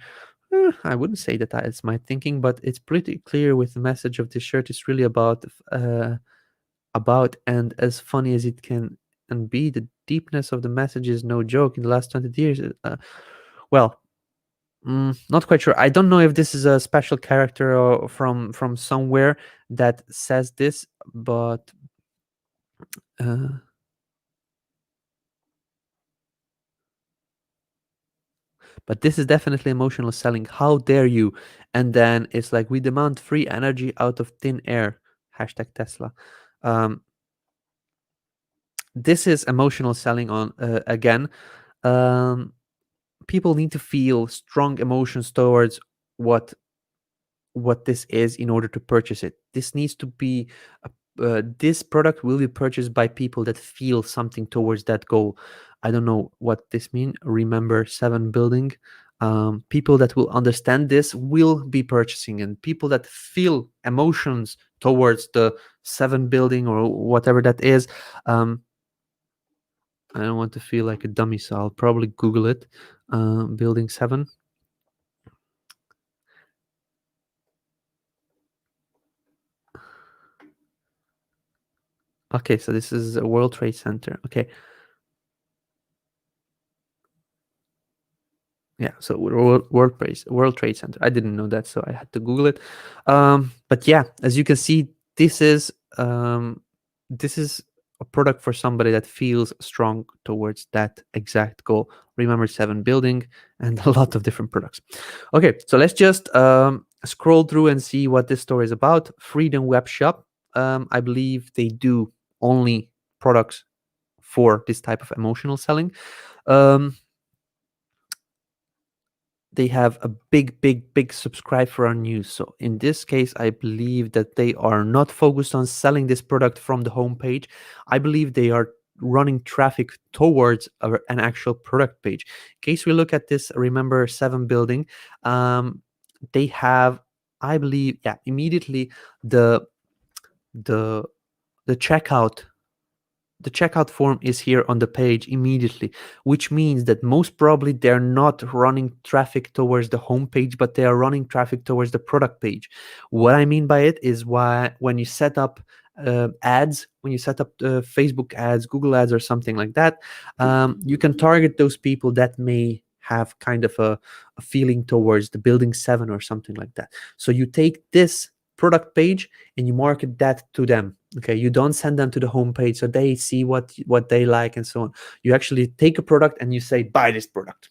I wouldn't say that it's my thinking, but it's pretty clear with the message of this shirt. It's really about and as funny as it can and be. The deepness of the message is no joke. In the last 20 years, well, not quite sure. I don't know if this is a special character or from somewhere that says this, but this is definitely emotional selling. How dare you? And then it's like, we demand free energy out of thin air. Hashtag Tesla. This is emotional selling on again. People need to feel strong emotions towards what this is in order to purchase it. This needs to be this product will be purchased by people that feel something towards that goal. I don't know what this means. Remember 7 building. People that will understand this will be purchasing, and people that feel emotions towards the 7 building or whatever that is. I don't want to feel like a dummy, so I'll probably Google it. Building 7. Okay, so this is a World Trade Center. Okay. Yeah, so World Trade Center. I didn't know that, so I had to Google it. But yeah, as you can see, this is a product for somebody that feels strong towards that exact goal. Remember 7 building and a lot of different products. Okay, so let's just scroll through and see what this story is about. Freedom Web Shop. I believe they do only products for this type of emotional selling. They have a big subscribe for our news. So in this case, I believe that they are not focused on selling this product from the homepage. I believe they are running traffic towards an actual product page. In case we look at this, remember 7 building, they have, I believe, yeah, immediately the the checkout. The checkout form is here on the page immediately, which means that most probably they're not running traffic towards the home page, but they are running traffic towards the product page. What I mean by it is, why when you set up ads, when you set up Facebook ads, Google ads, or something like that, you can target those people that may have kind of a feeling towards the building 7 or something like that. So you take this product page and you market that to them. Okay, you don't send them to the homepage so they see what they like and so on. You actually take a product and you say, buy this product.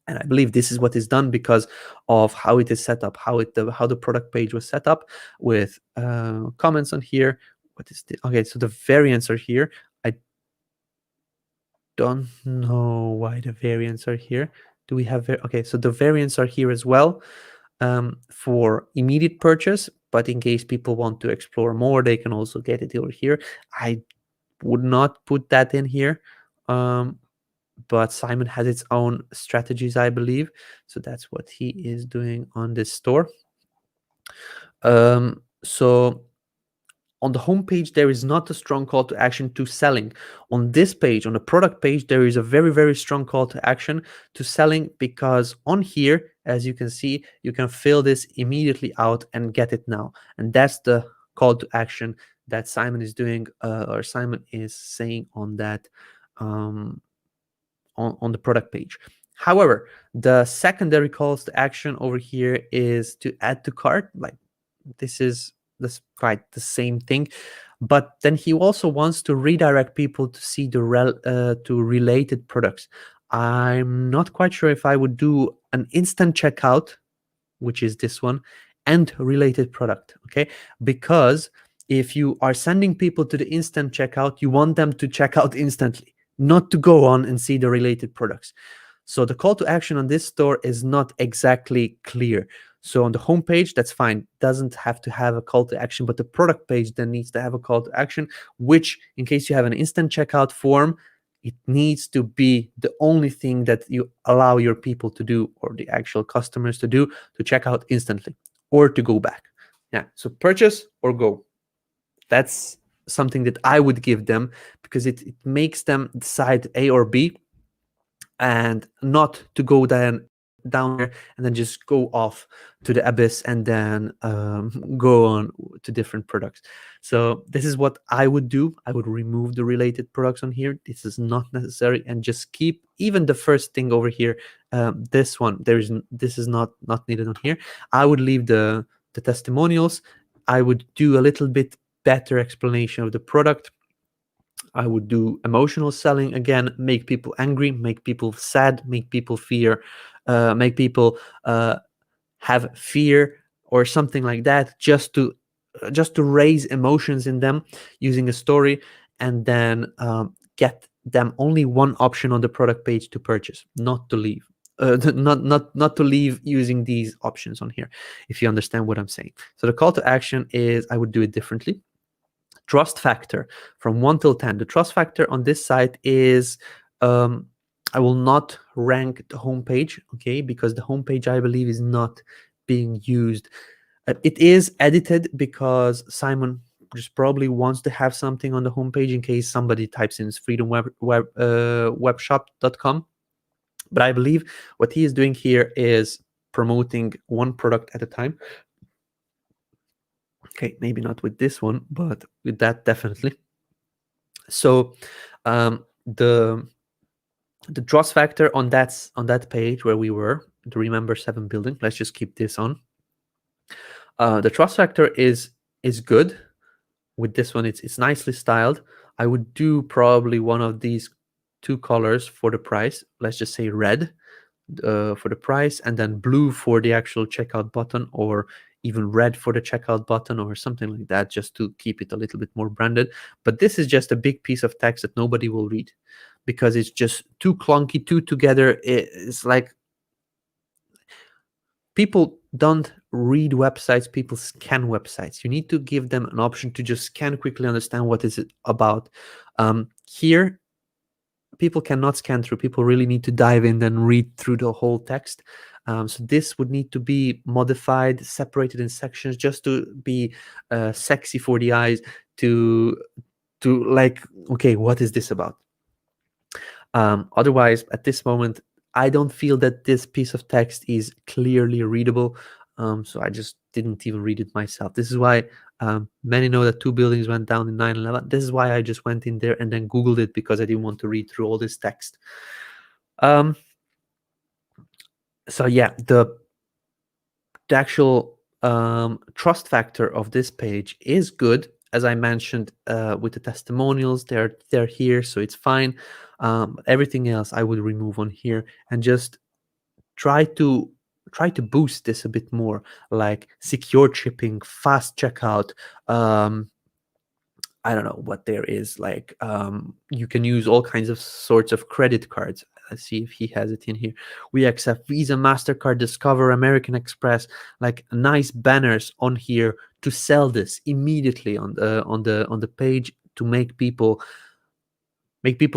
And I believe this is what is done because of how it is set up, how the product page was set up with comments on here. What is the okay? So the variants are here. I don't know why the variants are here. Do we have okay? So the variants are here as well. For immediate purchase, but in case people want to explore more, they can also get it over here. I would not put that in here, but Simon has its own strategies, I believe, so that's what he is doing on this store. So on the home page, there is not a strong call to action to selling. On this page, on the product page, there is a very, very strong call to action to selling, because on here, as you can see, you can fill this immediately out and get it now. And that's the call to action that Simon is doing, or Simon is saying on that, on the product page. However, the secondary calls to action over here is to add to cart. Like, this is quite the same thing, but then he also wants to redirect people to see the to related products. I'm not quite sure if I would do an instant checkout, which is this one, and related product, okay? Because if you are sending people to the instant checkout, you want them to check out instantly, not to go on and see the related products. So the call to action on this store is not exactly clear. So on the home page, that's fine, doesn't have to have a call to action, but the product page then needs to have a call to action, which, in case you have an instant checkout form, it needs to be the only thing that you allow your people to do, or the actual customers to do, to check out instantly or to go back. Yeah, so purchase or go. That's something that I would give them, because it makes them decide A or B, and not to go down there and then just go off to the abyss and then go on to different products. So this is what I would do. I would remove the related products on here. This is not necessary, and just keep even the first thing over here. This one, this is not needed on here. I would leave the testimonials. I would do a little bit better explanation of the product. I would do emotional selling again, make people angry, make people sad, make people fear, make people have fear or something like that, just to raise emotions in them using a story, and then get them only one option on the product page to purchase, not to leave. Not to leave using these options on here, if you understand what I'm saying. So the call to action is, I would do it differently. Trust factor from 1 till 10. The trust factor on this site is, I will not rank the homepage, okay, because the homepage, I believe, is not being used. It is edited because Simon just probably wants to have something on the homepage in case somebody types in freedomwebshop.com. But I believe what he is doing here is promoting one product at a time. Okay, maybe not with this one, but with that, definitely. So the trust factor on that page where we were, the Remember 7 building, let's just keep this on. The trust factor is good. With this one, it's nicely styled. I would do probably one of these two colors for the price. Let's just say red for the price, and then blue for the actual checkout button, or even red for the checkout button, or something like that, just to keep it a little bit more branded. But this is just a big piece of text that nobody will read, because it's just too clunky, too together. It's like, people don't read websites, people scan websites. You need to give them an option to just scan quickly, understand what is it about. Here, people cannot scan through. People really need to dive in and read through the whole text. So this would need to be modified, separated in sections, just to be sexy for the eyes, to like, okay, what is this about? Otherwise, at this moment, I don't feel that this piece of text is clearly readable. So I just didn't even read it myself. This is why many know that 2 buildings went down in 9/11. This is why I just went in there and then Googled it, because I didn't want to read through all this text. So yeah, the actual trust factor of this page is good. As I mentioned, with the testimonials, they're here, so it's fine. Everything else I would remove on here, and just try to boost this a bit more, like secure shipping, fast checkout. I don't know what there is, like you can use all kinds of sorts of credit cards. Let's see if he has it in here. We accept Visa, MasterCard, Discover, American Express. Like nice banners on here to sell this immediately on the page, to make people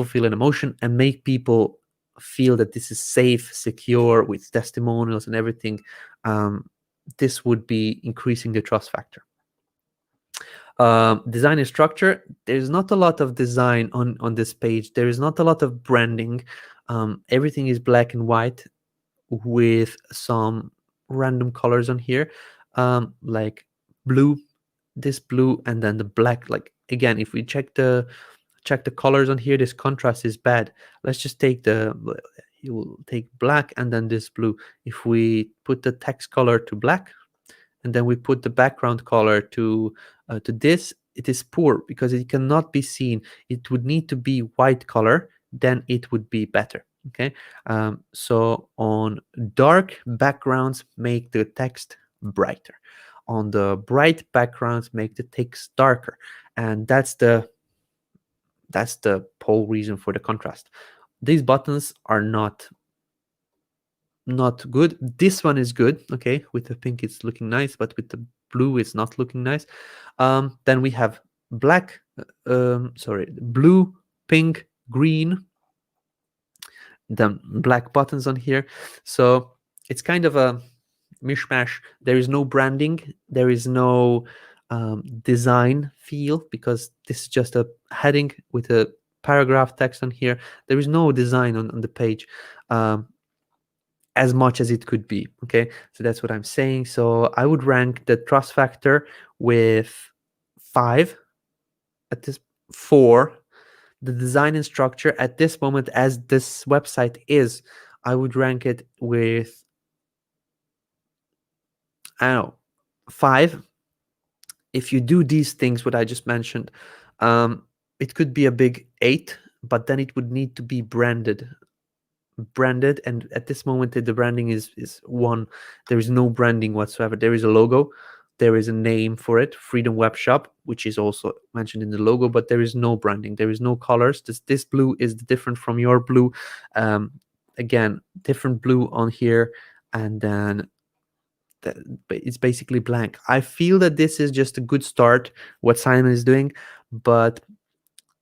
feel an emotion, and make people feel that this is safe, secure, with testimonials and everything. This would be increasing the trust factor. Design and structure. There's not a lot of design on this page. There is not a lot of branding. Everything is black and white with some random colors on here, like blue, this blue, and then the black. Like again, if we check the colors on here, this contrast is bad. Let's just take you will take black and then this blue. If we put the text color to black and then we put the background color to this, it is poor because it cannot be seen. It would need to be white color, then it would be better. Okay, so on dark backgrounds, make the text brighter. On the bright backgrounds, make the text darker, and that's the whole reason for the contrast. These buttons are not good. This one is good. Okay, with the pink it's looking nice, but with the blue it's not looking nice. Then we have black, blue, pink, green, the black buttons on here. So it's kind of a mishmash. There is no branding, there is no design feel, because this is just a heading with a paragraph text on here. There is no design on the page, as much as it could be. Okay, so that's what I'm saying. So I would rank the trust factor with 5 at this 4. The design and structure at this moment, as this website is, I would rank it with, I don't know, 5. If you do these things what I just mentioned, it could be a big 8, but then it would need to be branded, and at this moment the branding is 1. There is no branding whatsoever. There is a logo, there is a name for it, Freedom Web Shop, which is also mentioned in the logo, but there is no branding, there is no colors. This blue is different from your blue. Again, different blue on here, and then it's basically blank. I feel that this is just a good start, what Simon is doing, but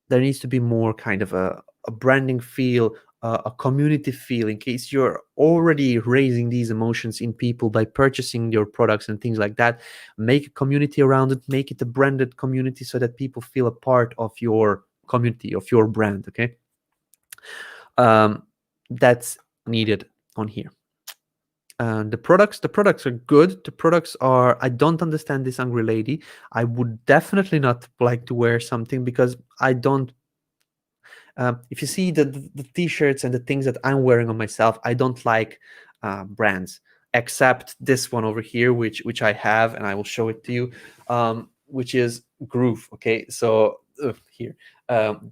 there needs to be more kind of a branding feel, a community feel, in case you're already raising these emotions in people by purchasing your products and things like that. Make a community around it, make it a branded community so that people feel a part of your community, of your brand. Okay, that's needed on here. The products are good. The products are, I don't understand this angry lady. I would definitely not like to wear something because I don't, if you see the t-shirts and the things that I'm wearing on myself, I don't like brands, except this one over here, which I have, and I will show it to you, which is Groove. Okay, so here,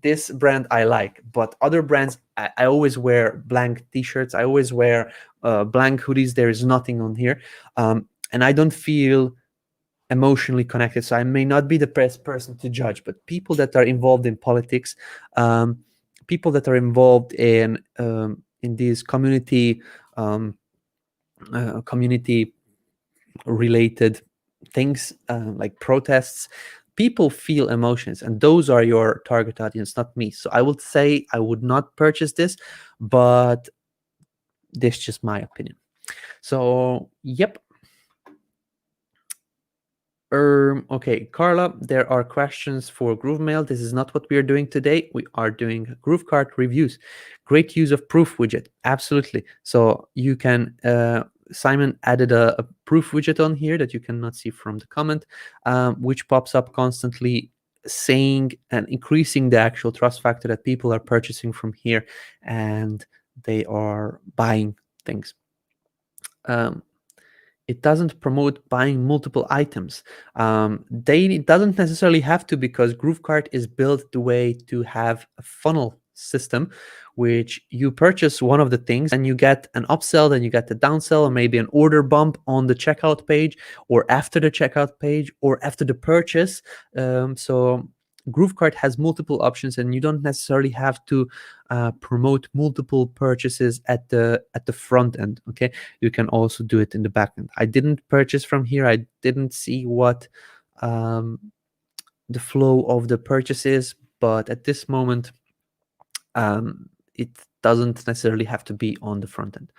this brand I like, but other brands, I always wear blank t-shirts, I always wear blank hoodies. There is nothing on here, and I don't feel emotionally connected. So I may not be the best person to judge, but people that are involved in politics, people that are involved in these community related things, like protests, people feel emotions, and those are your target audience, not me. So I would say I would not purchase this, but this is just my opinion. So yep. Okay, Carla, there are questions for GrooveMail. This is not what we are doing today. We are doing GrooveKart reviews. Great use of proof widget. Absolutely. So you can, Simon added a proof widget on here that you cannot see from the comment, which pops up constantly, saying and increasing the actual trust factor that people are purchasing from here and they are buying things. It doesn't promote buying multiple items. It doesn't necessarily have to, because GrooveKart is built the way to have a funnel system, which you purchase one of the things and you get an upsell, then you get the downsell, or maybe an order bump on the checkout page, or after the checkout page, or after the purchase. So GrooveKart has multiple options, and you don't necessarily have to promote multiple purchases at the front end. Okay, you can also do it in the back end. I didn't purchase from here. I didn't see what the flow of the purchase is, but at this moment, it doesn't necessarily have to be on the front end.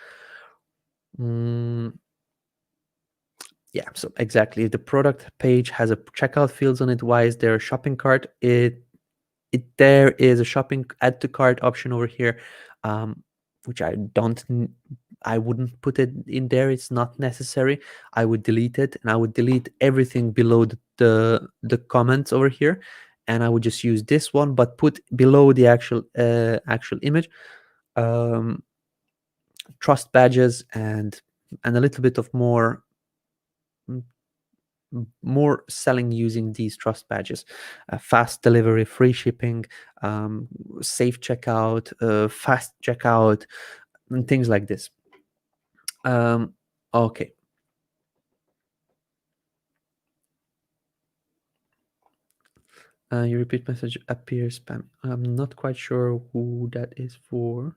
Yeah, so exactly. The product page has a checkout fields on it. Why is there a shopping cart? There is a shopping add to cart option over here, um, which I wouldn't put it in there. It's not necessary. I would delete it, and I would delete everything below the comments over here, and I would just use this one, but put below the actual image, um, trust badges and a little bit of mm, more selling using these trust badges, fast delivery, free shipping, um, safe checkout, fast checkout, and things like this. Okay. Your repeat message appears spam. I'm not quite sure who that is for.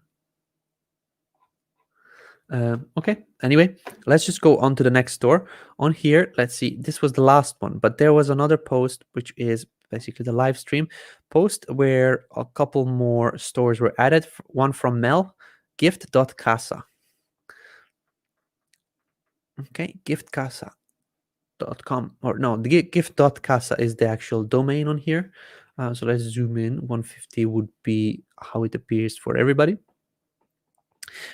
Okay, anyway, let's just go on to the next store. On here, let's see, this was the last one, but there was another post, which is basically the live stream post, where a couple more stores were added. One from Mel, gift.casa. Okay, giftcasa.com, or no, the gift.casa is the actual domain on here. So let's zoom in. 150 would be how it appears for everybody.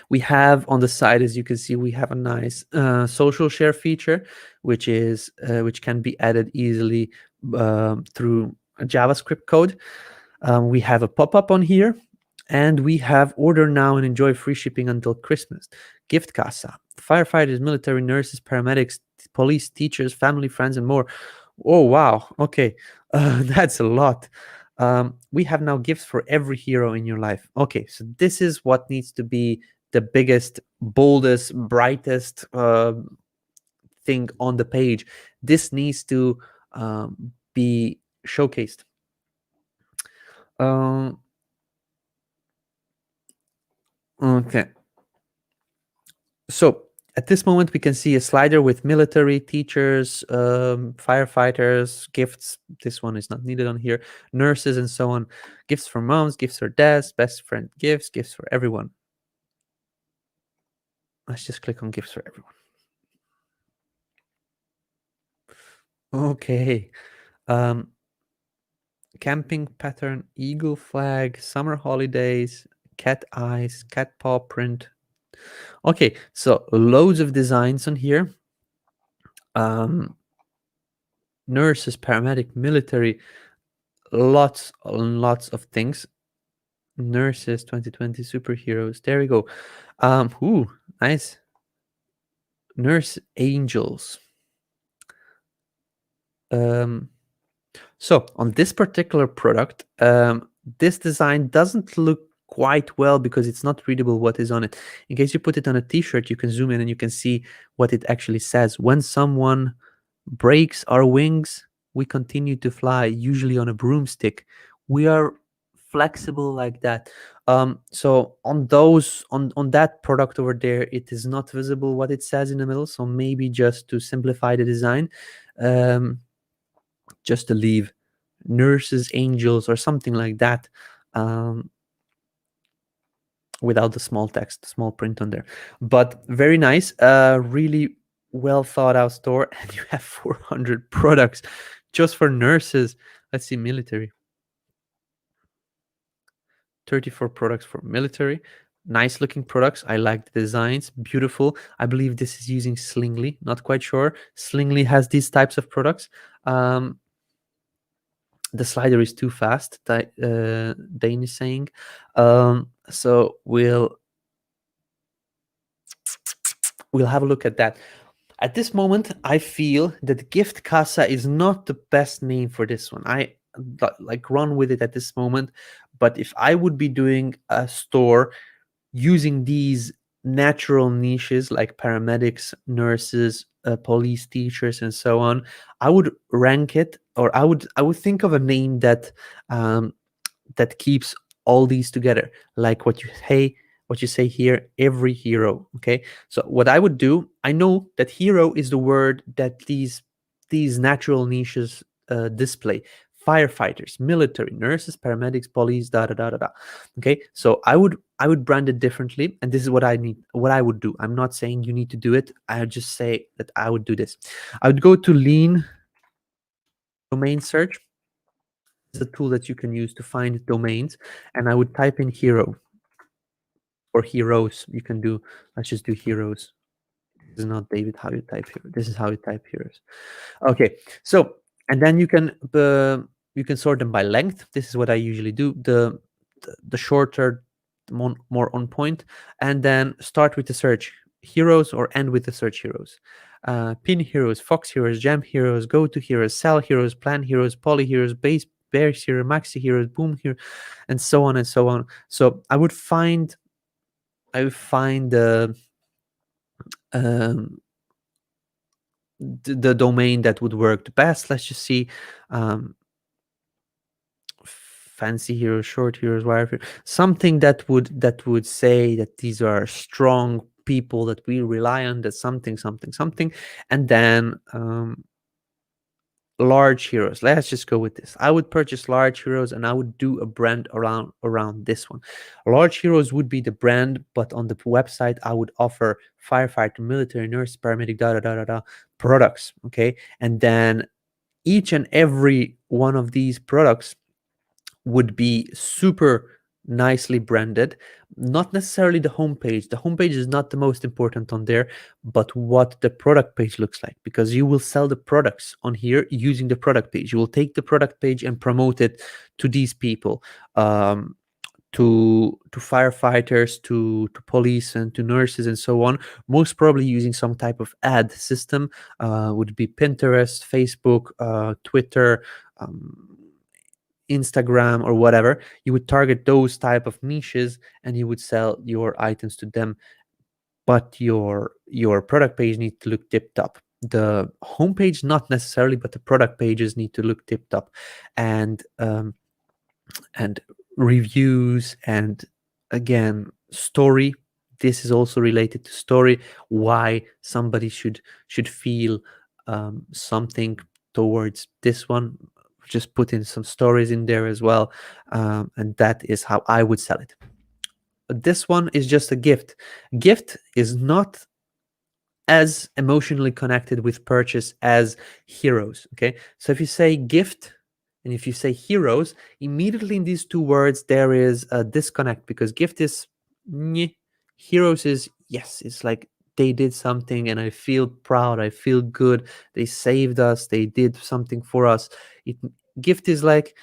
We have on the side, as you can see, we have a nice social share feature, which can be added easily through a JavaScript code. We have a pop-up on here, and we have order now and enjoy free shipping until Christmas. Gift Casa, firefighters, military, nurses, paramedics, police, teachers, family, friends, and more. Oh, wow. Okay. That's a lot. We have now gifts for every hero in your life. Okay, so this is what needs to be the biggest, boldest, brightest thing on the page. This needs to be showcased. Okay. So at this moment, we can see a slider with military, teachers, firefighters, gifts. This one is not needed on here. Nurses and so on. Gifts for moms, gifts for dads, best friend gifts, gifts for everyone. Let's just click on gifts for everyone. Okay. Camping pattern, eagle flag, summer holidays, cat eyes, cat paw print. Okay, so loads of designs on here. Nurses, paramedic, military, lots and lots of things. Nurses 2020 superheroes. There we go. Ooh, nice. Nurse angels. So on this particular product, this design doesn't look quite well because it's not readable what is on it. In case you put it on a t-shirt, you can zoom in and you can see what it actually says. When someone breaks our wings, we continue to fly, usually on a broomstick. We are flexible like that. So on that product over there, it is not visible what it says in the middle. So maybe just to simplify the design, just to leave nurses, angels, or something like that, without the small text, small print on there. But very nice, really well thought out store, and you have 400 products just for nurses. Let's see, military. 34 products for military. Nice looking products. I like the designs, beautiful. I believe this is using Slingly, not quite sure. Slingly has these types of products. The slider is too fast, Dane is saying. So we'll have a look at that. At this moment, I feel that Gift Casa is not the best name for this one. I like run with it at this moment. But if I would be doing a store using these natural niches like paramedics, nurses, police, teachers, and so on, I would rank it, or I would think of a name that that keeps all these together, like what you say here, every hero. Okay, so what I would do, I know that hero is the word that these natural niches display: firefighters, military, nurses, paramedics, police, da da da da da. Okay, so I would I would brand it differently, and this is what I would do. I'm not saying you need to do it. I would just say that I would do this. I would go to lean domain search. It's a tool that you can use to find domains, and I would type in hero or heroes. You can do, let's just do heroes. This is not David how you type here. This is how you type heroes. Okay, so and then you can sort them by length. This is what I usually do. The shorter, the more on point, and then start with the search heroes or end with the search heroes. Pin heroes, fox heroes, gem heroes, go to heroes, sell heroes, plan heroes, poly heroes, base bears hero, maxi heroes, boom hero, and so on and so on. So I would find the um, the domain that would work the best. Let's just see. Fancy heroes, short heroes, wire heroes, something that would say that these are strong people that we rely on, that something, and then large heroes. Let's just go with this. I would purchase large heroes and I would do a brand around this one. Large heroes would be the brand, but on the website I would offer firefighter, military, nurse, paramedic, products. Okay, and then each and every one of these products would be super nicely branded. Not necessarily the homepage. The homepage is not the most important on there, but what the product page looks like, because you will sell the products on here using the product page. You will take the product page and promote it to these people, to firefighters, to police, and to nurses, and so on. Most probably using some type of ad system. Would be Pinterest, Facebook, Twitter, Instagram, or whatever. You would target those type of niches and you would sell your items to them, but your product page needs to look tip top. The homepage not necessarily, but the product pages need to look tip top. And reviews, and again, story. This is also related to story, why somebody should feel something towards this one. Just put in some stories in there as well, and that is how I would sell it. This one is just a gift. Gift is not as emotionally connected with purchase as heroes. Okay, so if you say gift and if you say heroes, immediately in these two words there is a disconnect, because gift is nyeh, heroes is yes, it's like they did something and I feel proud, I feel good, they saved us, they did something for us. Gift is like,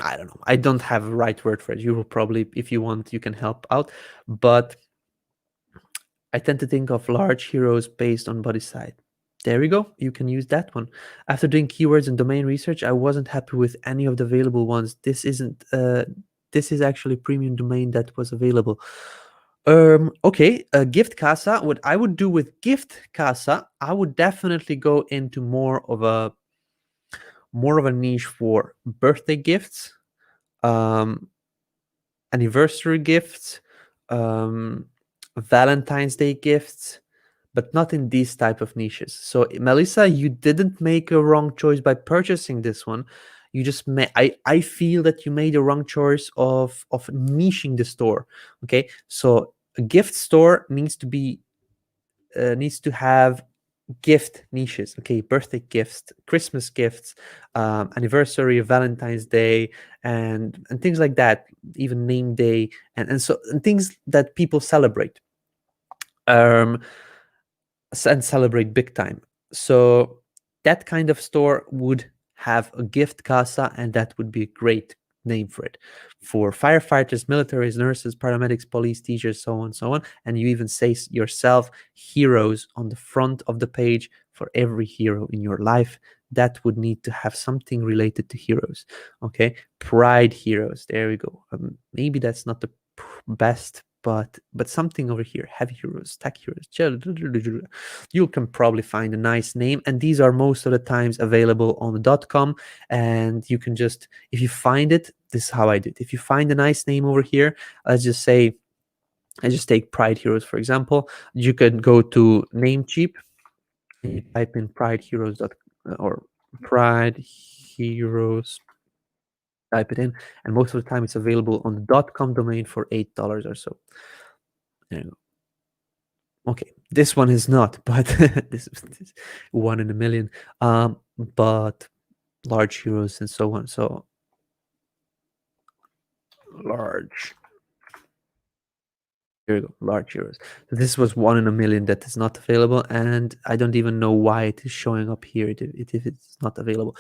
I don't know, I don't have a right word for it. You will probably, if you want, you can help out, but I tend to think of large heroes based on body side. There we go. You can use that one. After doing keywords and domain research, I wasn't happy with any of the available ones. This isn't. This is actually premium domain that was available. Okay. Gift Casa. What I would do with Gift Casa, I would definitely go into more of a niche for birthday gifts, um, anniversary gifts, Valentine's Day gifts, but not in these type of niches. So Melissa, you didn't make a wrong choice by purchasing this one. You just I feel that you made a wrong choice of niching the store. Okay, so a gift store needs to have gift niches. Okay, birthday gifts, Christmas gifts, anniversary, Valentine's Day, and things like that, even name day, and things that people celebrate. um and celebrate big time. So that kind of store would have a gift casa, and that would be a great name for it. For firefighters, militaries, nurses, paramedics, police, teachers, so on, so on. And you even say yourself heroes on the front of the page for every hero in your life. That would need to have something related to heroes. Okay, pride heroes. There we go. Maybe that's not the best, but something over here. Heavy heroes, tech heroes. You can probably find a nice name, and these are most of the times available on the .com. And you can just, if you find it, this is how I did. If you find a nice name over here, let's just say, I just take Pride Heroes for example. You can go to Namecheap. You type in Pride Heroes or Pride Heroes type it in, and most of the time it's available on the .com domain for $8 or so. There you go. Okay, this one is not, but this is one in a million. But large heroes and so on. So large. Here we go, large heroes. So this was one in a million that is not available, and I don't even know why it is showing up here if it's not available.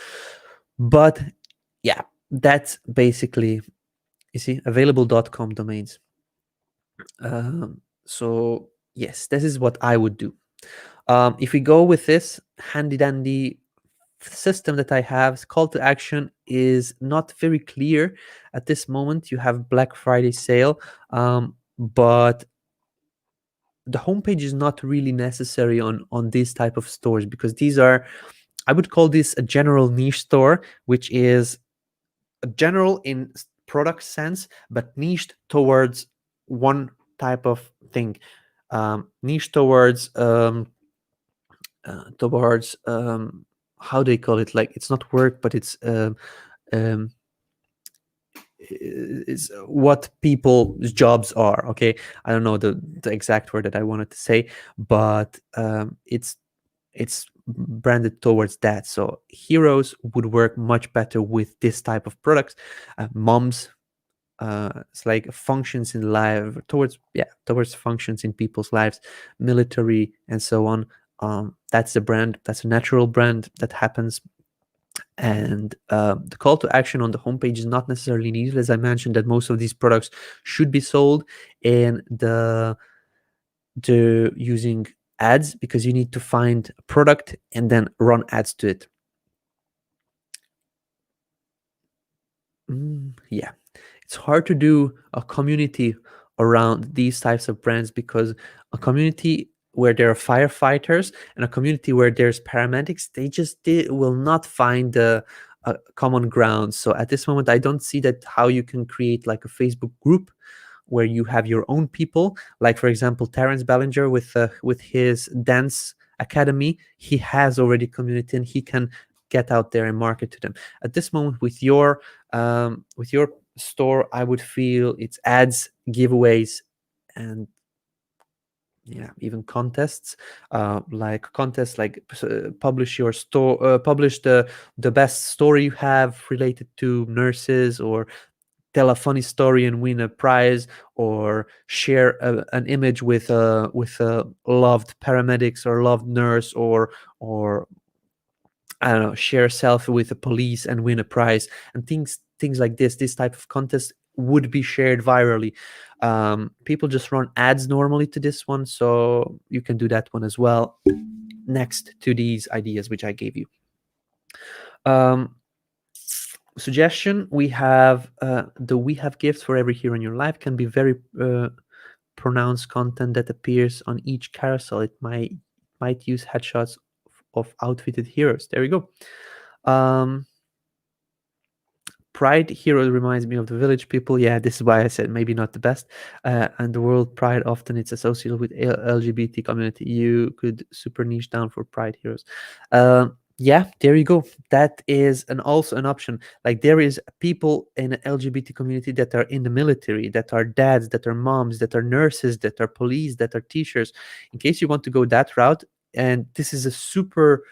But yeah, that's basically, you see, available.com domains. So yes, this is what I would do. If we go with this handy dandy system that I have, call to action is not very clear at this moment. You have Black Friday sale, but the homepage is not really necessary on these type of stores, because these are, I would call this a general niche store, which is a general in product sense, but niched towards one type of thing. Niche towards how do you call it, like, it's not work, but it's is what people's jobs are. Okay, I don't know the exact word that I wanted to say, but it's branded towards that. So heroes would work much better with this type of products. Moms, it's like functions in life, towards functions in people's lives, military and so on. That's the brand, that's a natural brand that happens. And the call to action on the homepage is not necessarily needed, as I mentioned that most of these products should be sold in the using ads, because you need to find a product and then run ads to it. Yeah, it's hard to do a community around these types of brands, because a community where there are firefighters and a community where there's paramedics, they will not find the common ground. So at this moment, I don't see that how you can create like a Facebook group where you have your own people. Like, for example, Terence Ballinger with his dance academy, he has already community and he can get out there and market to them. At this moment, with your store, I would feel it's ads, giveaways, and yeah, even contests, publish your store, publish the best story you have related to nurses, or tell a funny story and win a prize, or share an image with a loved paramedics or loved nurse, or I don't know, share a selfie with the police and win a prize, and things like this. This type of contest would be shared virally. People just run ads normally to this one, so you can do that one as well, next to these ideas which I gave you. Suggestion, we have the we have gifts for every hero in your life can be very pronounced content that appears on each carousel. It might use headshots of outfitted heroes. There we go. Pride hero reminds me of the village people. Yeah, this is why I said maybe not the best. And the world pride, often it's associated with LGBT community. You could super niche down for pride heroes. Yeah, there you go. That is also an option. Like, there is people in the LGBT community that are in the military, that are dads, that are moms, that are nurses, that are police, that are teachers. In case you want to go that route, and this is a super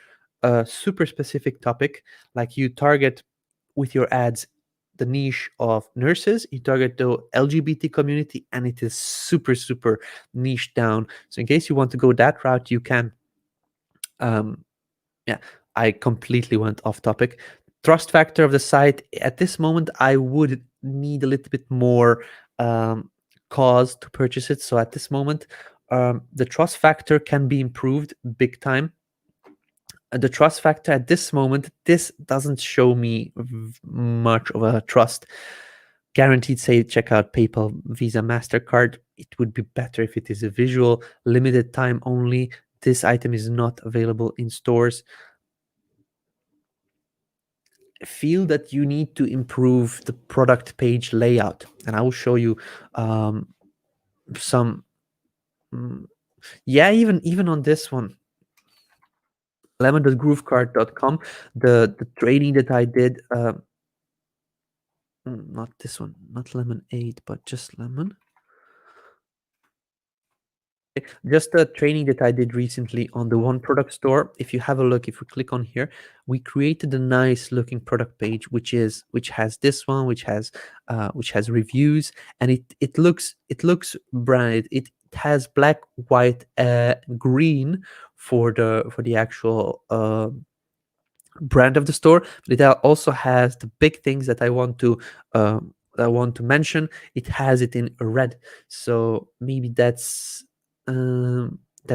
specific topic, like, you target with your ads the niche of nurses, you target the LGBT community, and it is super niche down. So in case you want to go that route, you can. Yeah, I completely went off topic. Trust factor of the site at this moment, I would need a little bit more cause to purchase it. So at this moment, the trust factor can be improved big time. The trust factor at this moment, this doesn't show me much of a trust. Guaranteed say checkout, PayPal, Visa, MasterCard. It would be better if it is a visual, limited time only. This item is not available in stores. Feel that you need to improve the product page layout, and I will show you some. Yeah, even on this one, lemon.groovekart.com, the training that I did, not this one, not lemonade, but just lemon. Just a training that I did recently on the one product store. If you have a look, if we click on here, we created a nice looking product page, which has this one, which has reviews, and it looks bright. It has black, white, green for the actual brand of the store, but it also has the big things that I want to mention. It has it in red, so maybe that's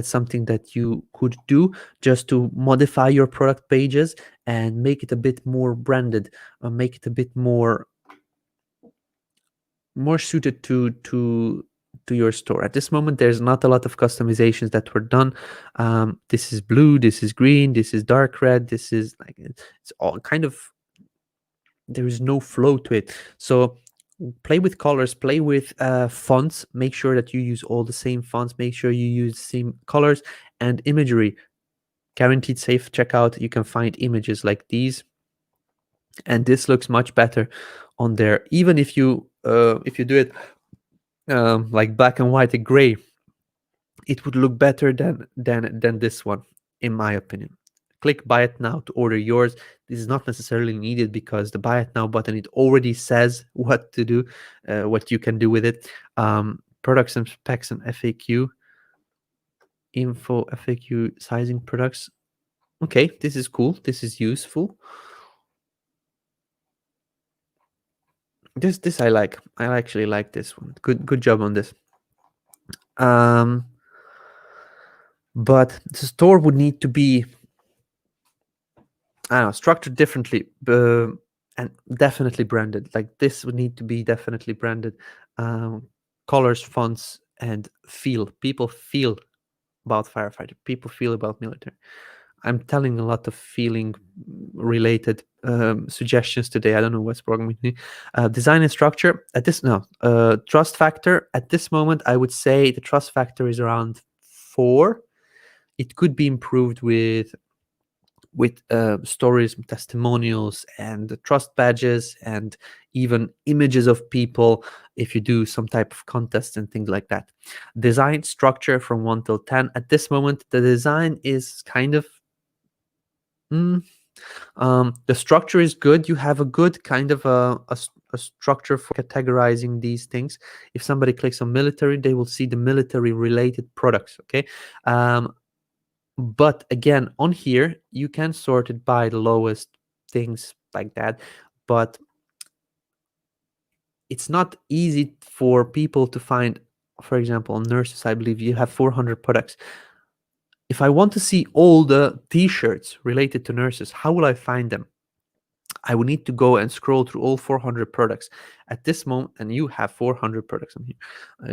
something that you could do, just to modify your product pages and make it a bit more branded, make it a bit more suited to your store. At this moment, there's not a lot of customizations that were done. This is blue, this is green, this is dark red, this is like, it's all kind of, there is no flow to it. So play with colors, play with fonts, make sure that you use all the same fonts, make sure you use the same colors and imagery. Guaranteed safe checkout, you can find images like these, and this looks much better on there. Even if you do it like black and white and gray, it would look better than this one, in my opinion. Click buy it now to order yours. This is not necessarily needed, because the buy it now button, it already says what to do, what you can do with it. Products and specs and FAQ info, FAQ sizing products. Okay, this is cool, this is useful. This I like. I actually like this one. Good job on this. But the store would need to be, I don't know, structured differently, and definitely branded. Like, this would need to be definitely branded. Colors, fonts, and feel. People feel about firefighter. People feel about military. I'm telling a lot of feeling related suggestions today. I don't know what's wrong with me. Design and structure at this trust factor at this moment. I would say the trust factor is around 4. It could be improved with stories, testimonials, and trust badges, and even images of people if you do some type of contest and things like that. Design structure from 1 till 10. At this moment, the design is kind of the structure is good. You have a good kind of a structure for categorizing these things. If somebody clicks on military, they will see the military related products. Okay. But again, on here, you can sort it by the lowest, things like that. But it's not easy for people to find. For example, on nurses, I believe you have 400 products. If I want to see all the t-shirts related to nurses, how will I find them? I would need to go and scroll through all 400 products at this moment, and you have 400 products on here.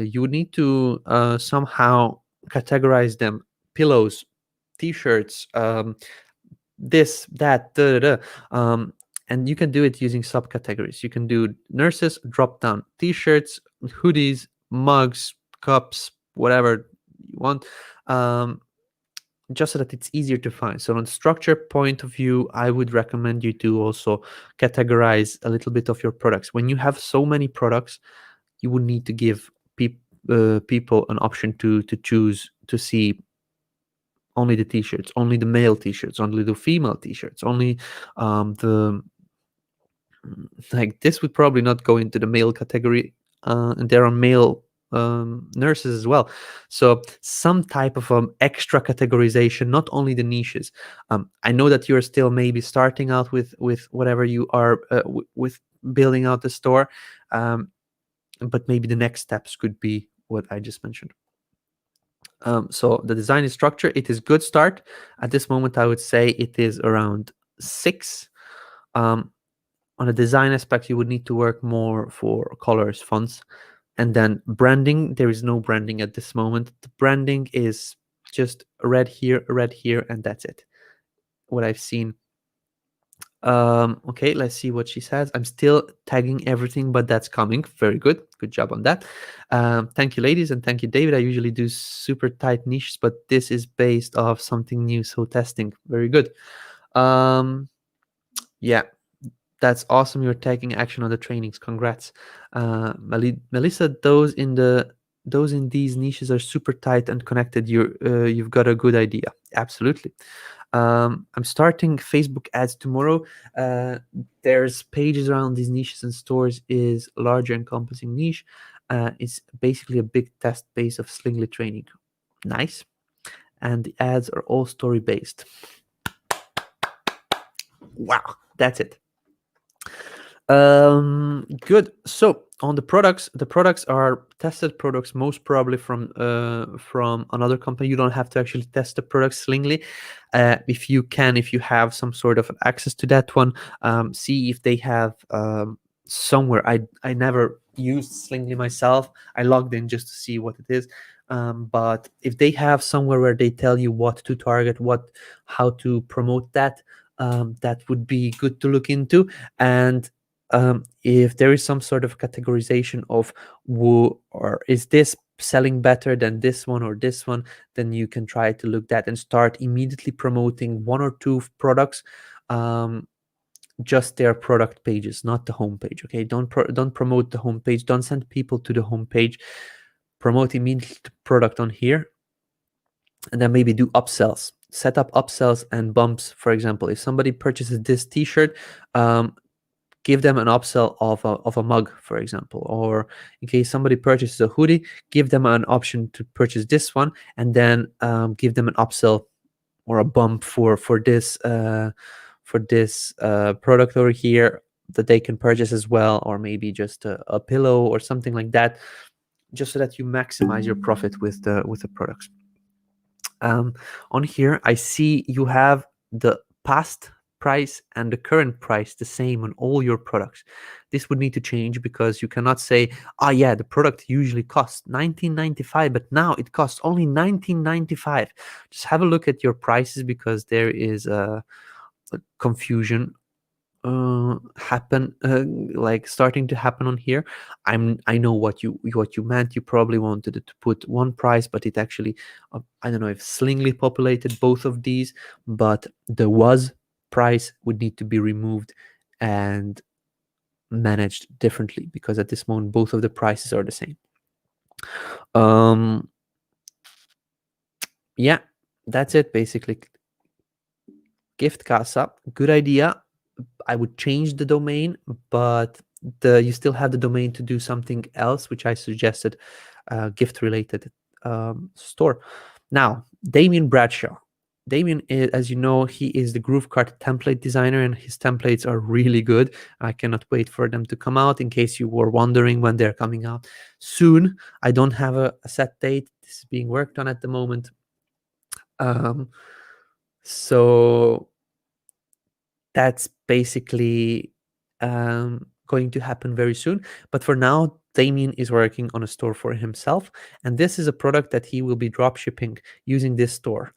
You would need to somehow categorize them: pillows, t-shirts, this, that, da, da, da. And you can do it using subcategories. You can do nurses, drop down, t-shirts, hoodies, mugs, cups, whatever you want. Just so that it's easier to find. So on structure point of view, I would recommend you to also categorize a little bit of your products. When you have so many products, you would need to give people an option to choose to see only the t-shirts, only the male t-shirts, only the female t-shirts, only the like this would probably not go into the male category, and there are male nurses as well. So some type of extra categorization, not only the niches. I know that you're still maybe starting out with whatever you are with building out the store, but maybe the next steps could be what I just mentioned. So the design and structure, it is good start. At this moment, I would say it is around 6. On a design aspect, you would need to work more for colors, fonts, and then branding. There is no branding at this moment. The branding is just red here, and that's it. What I've seen. Okay, let's see what she says. I'm still tagging everything, but that's coming. Very good. Good job on that. Thank you, ladies, and thank you, David. I usually do super tight niches, but this is based off something new, so testing. Very good. Yeah, That's awesome. You're taking action on the trainings. Congrats, Melissa. Those in these niches are super tight and connected. You've got a good idea. Absolutely. I'm starting Facebook ads tomorrow. There's pages around these niches and stores is larger encompassing niche. It's basically a big test base of Slingly training. Nice. And the ads are all story based. Wow, that's it. Good. So on the products are tested products, most probably from another company. You don't have to actually test the product Slingly. If you have some sort of access to that one, see if they have somewhere. I never used Slingly myself. I logged in just to see what it is. But if they have somewhere where they tell you what to target, how to promote that, that would be good to look into. And if there is some sort of categorization of or is this selling better than this one or this one, then you can try to look that and start immediately promoting one or two products, just their product pages, not the homepage. Okay, don't promote the homepage. Don't send people to the homepage. Promote immediately the product on here, and then maybe do upsells. Set up upsells and bumps. For example, if somebody purchases this T-shirt, give them an upsell of a mug, for example. Or in case somebody purchases a hoodie, give them an option to purchase this one, and then give them an upsell or a bump for this product over here that they can purchase as well, or maybe just a pillow or something like that, just so that you maximize your profit with the products. On here, I see you have the past price and the current price the same on all your products. This would need to change, because you cannot say, yeah, the product usually costs $19.95, but now it costs only $19.95. Just have a look at your prices, because there is a confusion starting to happen on here. I know what you meant. You probably wanted it to put one price, but it actually I don't know if Slingly populated both of these, but the was price would need to be removed and managed differently, because at this moment both of the prices are the same. Yeah, that's it basically. Gift Casa, good idea. I would change the domain, but you still have the domain to do something else, which I suggested, gift related store. Now, Damien Bradshaw. Damien, as you know, he is the GrooveKart template designer, and his templates are really good. I cannot wait for them to come out. In case you were wondering when they're coming out, soon. I don't have a set date. This is being worked on at the moment. So that's basically going to happen very soon. But for now, Damien is working on a store for himself, and this is a product that he will be drop shipping using this store.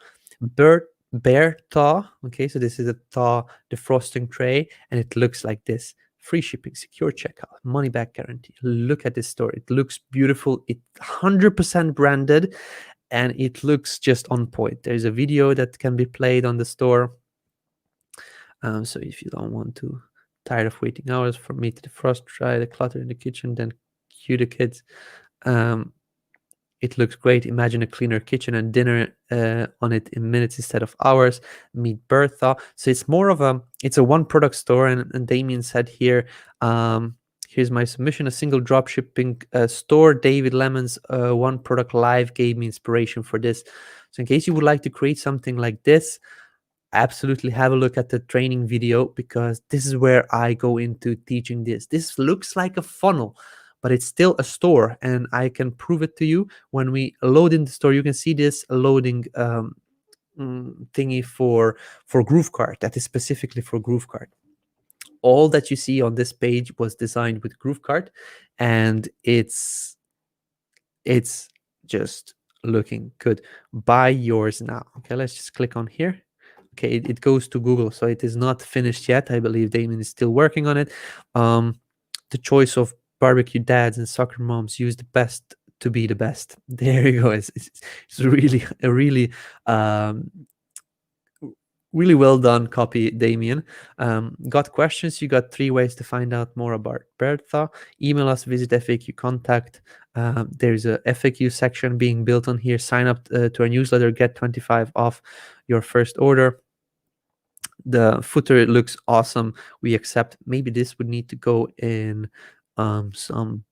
Bear Thaw. Okay, so this is a thaw defrosting tray, and it looks like this. Free shipping, secure checkout, money back guarantee. Look at this store. It looks beautiful. It's 100% branded, and it looks just on point. There's a video that can be played on the store. So if you don't want to, tired of waiting hours for me to defrost, dry the clutter in the kitchen, then cue the kids. It looks great. Imagine a cleaner kitchen and dinner on it in minutes instead of hours. Meet Bertha. So it's more of it's a one product store. And Damien said here, here's my submission, a single drop shipping store. David Lemon's one product live gave me inspiration for this. So in case you would like to create something like this, absolutely have a look at the training video, because this is where I go into teaching this. This looks like a funnel, but it's still a store, and I can prove it to you. When we load in the store, you can see this loading thingy for GrooveKart that is specifically for GrooveKart. All that you see on this page was designed with GrooveKart, and it's just looking good. Buy yours now. Okay, let's just click on here. Okay, it goes to Google, so it is not finished yet. I believe Damien is still working on it. The choice of barbecue dads and soccer moms use the best to be the best. There you go. It's really a really Really well done copy, Damien. Got questions? You got 3 ways to find out more about Bertha. Email us, visit FAQ contact. There's a FAQ section being built on here. Sign up to our newsletter, get 25 off your first order. The footer looks awesome. We accept. Maybe this would need to go in some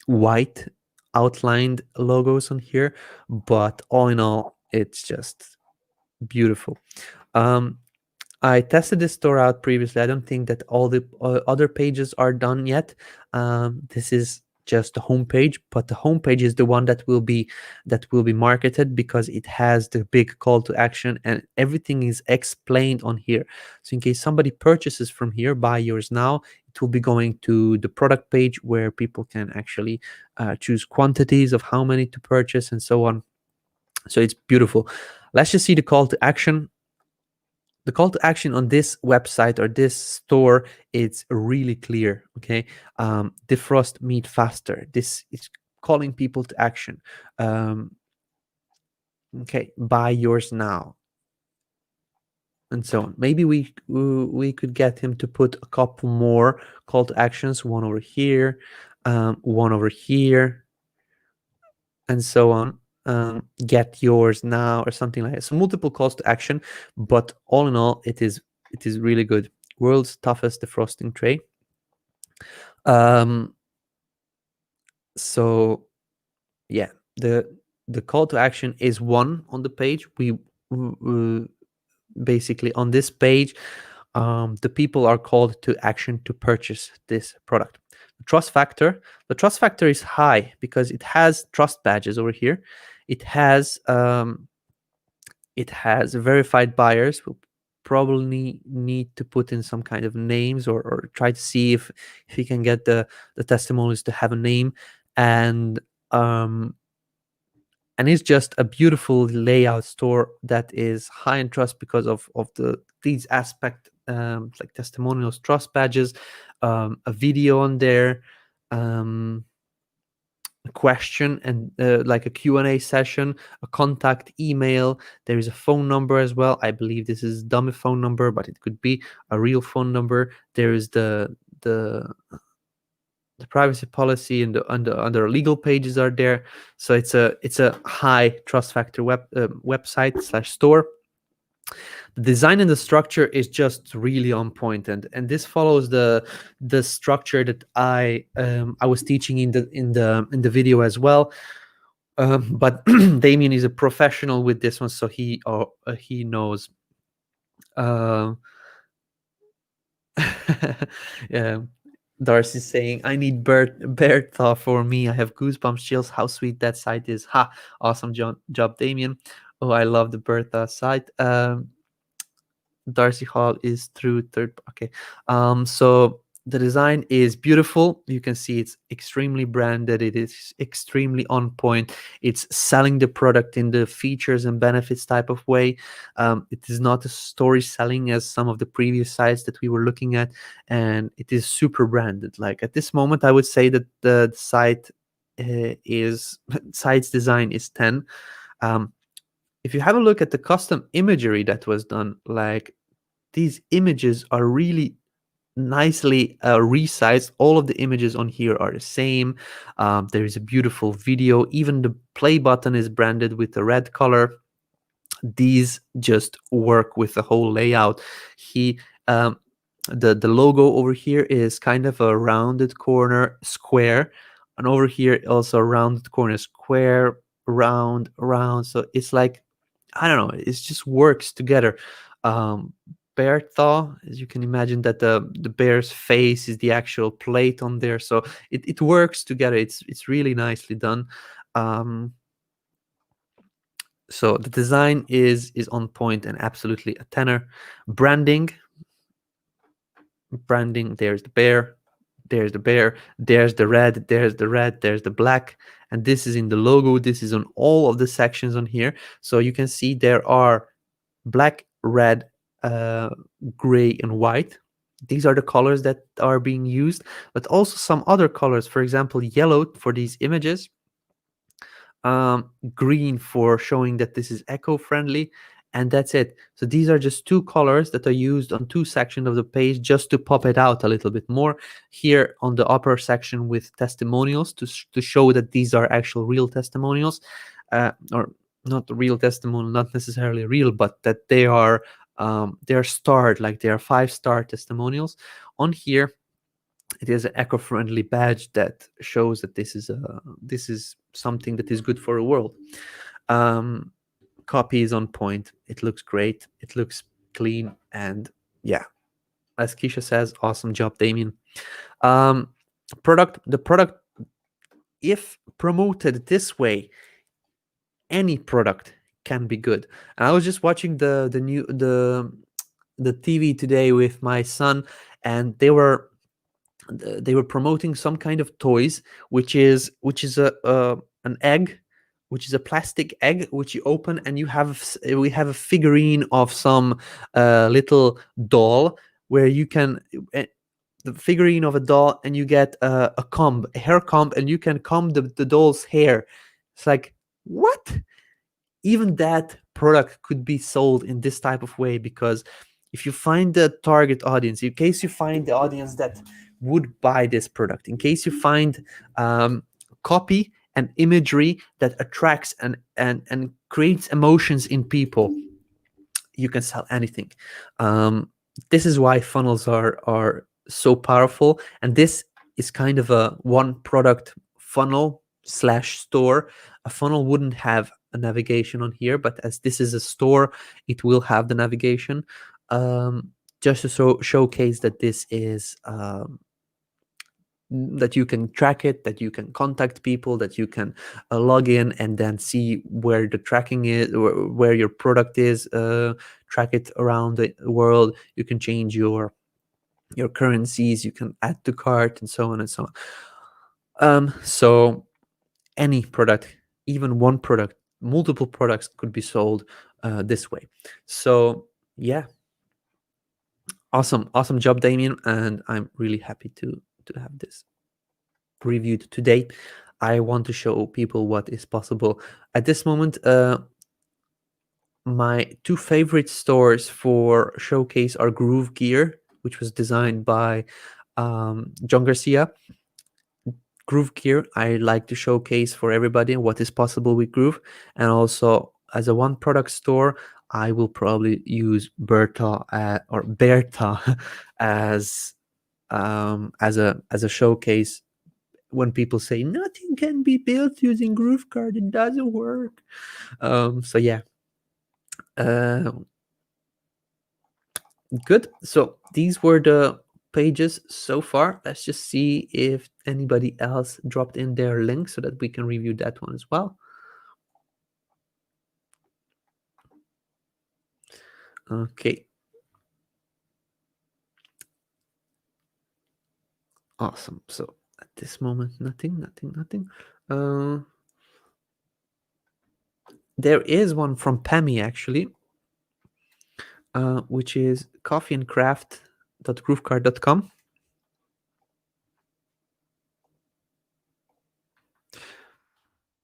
white outlined logos on here, but all in all, it's just beautiful. I tested this store out previously. I don't think that all the other pages are done yet. This is just the homepage, but the homepage is the one that will be marketed because it has the big call to action and everything is explained on here. So in case somebody purchases from here, buy yours now, it will be going to the product page where people can actually choose quantities of how many to purchase and so on. So it's beautiful. Let's just see the call to action. The call to action on this website or this store, it's really clear. Okay, defrost meat faster. This is calling people to action. Okay, buy yours now, and so on. Maybe we could get him to put a couple more call to actions, one over here, one over here, and so on. Get yours now or something like that. So multiple calls to action, but all in all, it is really good. World's toughest defrosting tray. So yeah, the call to action is one on the page. We basically on this page, the people are called to action to purchase this product. The trust factor is high because it has trust badges over here. It has verified buyers who probably need to put in some kind of names or try to see if he can get the testimonials to have a name, and it's just a beautiful layout store that is high in trust because of these aspect, like testimonials, trust badges, a video on there, a question and like a Q&A session, a contact email. There is a phone number as well. I believe this is dummy phone number, but it could be a real phone number. There is the privacy policy and the other legal pages are there. So it's a high trust factor website / store. The design and the structure is just really on point, and this follows the structure that I was teaching in the video as well. But Damien is a professional with this one, so he knows. Yeah. Darcy's saying, I need Bertha for me. I have goosebumps, chills. How sweet that site is. Ha! Awesome job, Damien. Oh, I love the Bertha site. Darcy Hall is through third. Okay. So the design is beautiful. You can see it's extremely branded. It is extremely on point. It's selling the product in the features and benefits type of way. It is not a story selling as some of the previous sites that we were looking at, and it is super branded. Like at this moment, I would say that the site site's design is 10. If you have a look at the custom imagery that was done, like these images are really nicely resized. All of the images on here are the same. There is a beautiful video. Even the play button is branded with the red color. These just work with the whole layout. The logo over here is kind of a rounded corner square, and over here also a rounded corner square, round. So it's like, I don't know, it just works together. Bear thaw, as you can imagine, that the bear's face is the actual plate on there, so it works together. It's really nicely done. So the design is on point and absolutely a 10er. Branding, there's the bear, there's the bear, there's the red, there's the black, and this is in the logo. This is on all of the sections on here. So you can see there are black, red, gray, and white. These are the colors that are being used, but also some other colors. For example, yellow for these images, green for showing that this is eco-friendly, and that's it. So these are just two colors that are used on two sections of the page just to pop it out a little bit more. Here on the upper section with testimonials to show that these are actual real testimonials, or not real testimonial, not necessarily real, but that they're starred, like they are 5-star testimonials. On here it is an eco-friendly badge that shows that this is something that is good for the world. Copy is on point. It looks great. It looks clean, and yeah, as Keisha says, awesome job, Damien. The product, if promoted this way, any product can be good. And I was just watching the TV today with my son, and they were promoting some kind of toys, which is an egg, which is a plastic egg which you open, and we have a figurine of some little doll, where you can the figurine of a doll, and you get a hair comb, and you can comb the doll's hair. It's like, what? Even that product could be sold in this type of way, because if you find the target audience, in case you find the audience that would buy this product, in case you find copy and imagery that attracts and creates emotions in people, you can sell anything. This is why funnels are so powerful, and this is kind of a one product funnel slash store. A funnel wouldn't have a navigation on here, but as this is a store, it will have the navigation, just to showcase that this is that you can track it, that you can contact people, that you can log in and then see where the tracking is, where your product is, track it around the world. You can change your currencies, you can add to cart, and so on and so on. So any product, even one product, multiple products could be sold this way. So yeah, awesome job, Damien, and I'm really happy to have this reviewed today. I want to show people what is possible at this moment. My two favorite stores for showcase are GrooveKart, which was designed by John Garcia. GrooveKart, I like to showcase for everybody what is possible with Groove, and also as a one product store, I will probably use Berta or Berta as a showcase. When people say nothing can be built using GrooveKart, it doesn't work. So yeah, good. So these were the pages so far. Let's just see if anybody else dropped in their link so that we can review that one as well. Okay. Awesome. So at this moment, nothing. There is one from Pammy actually, which is coffeeandcraft.groovekart.com.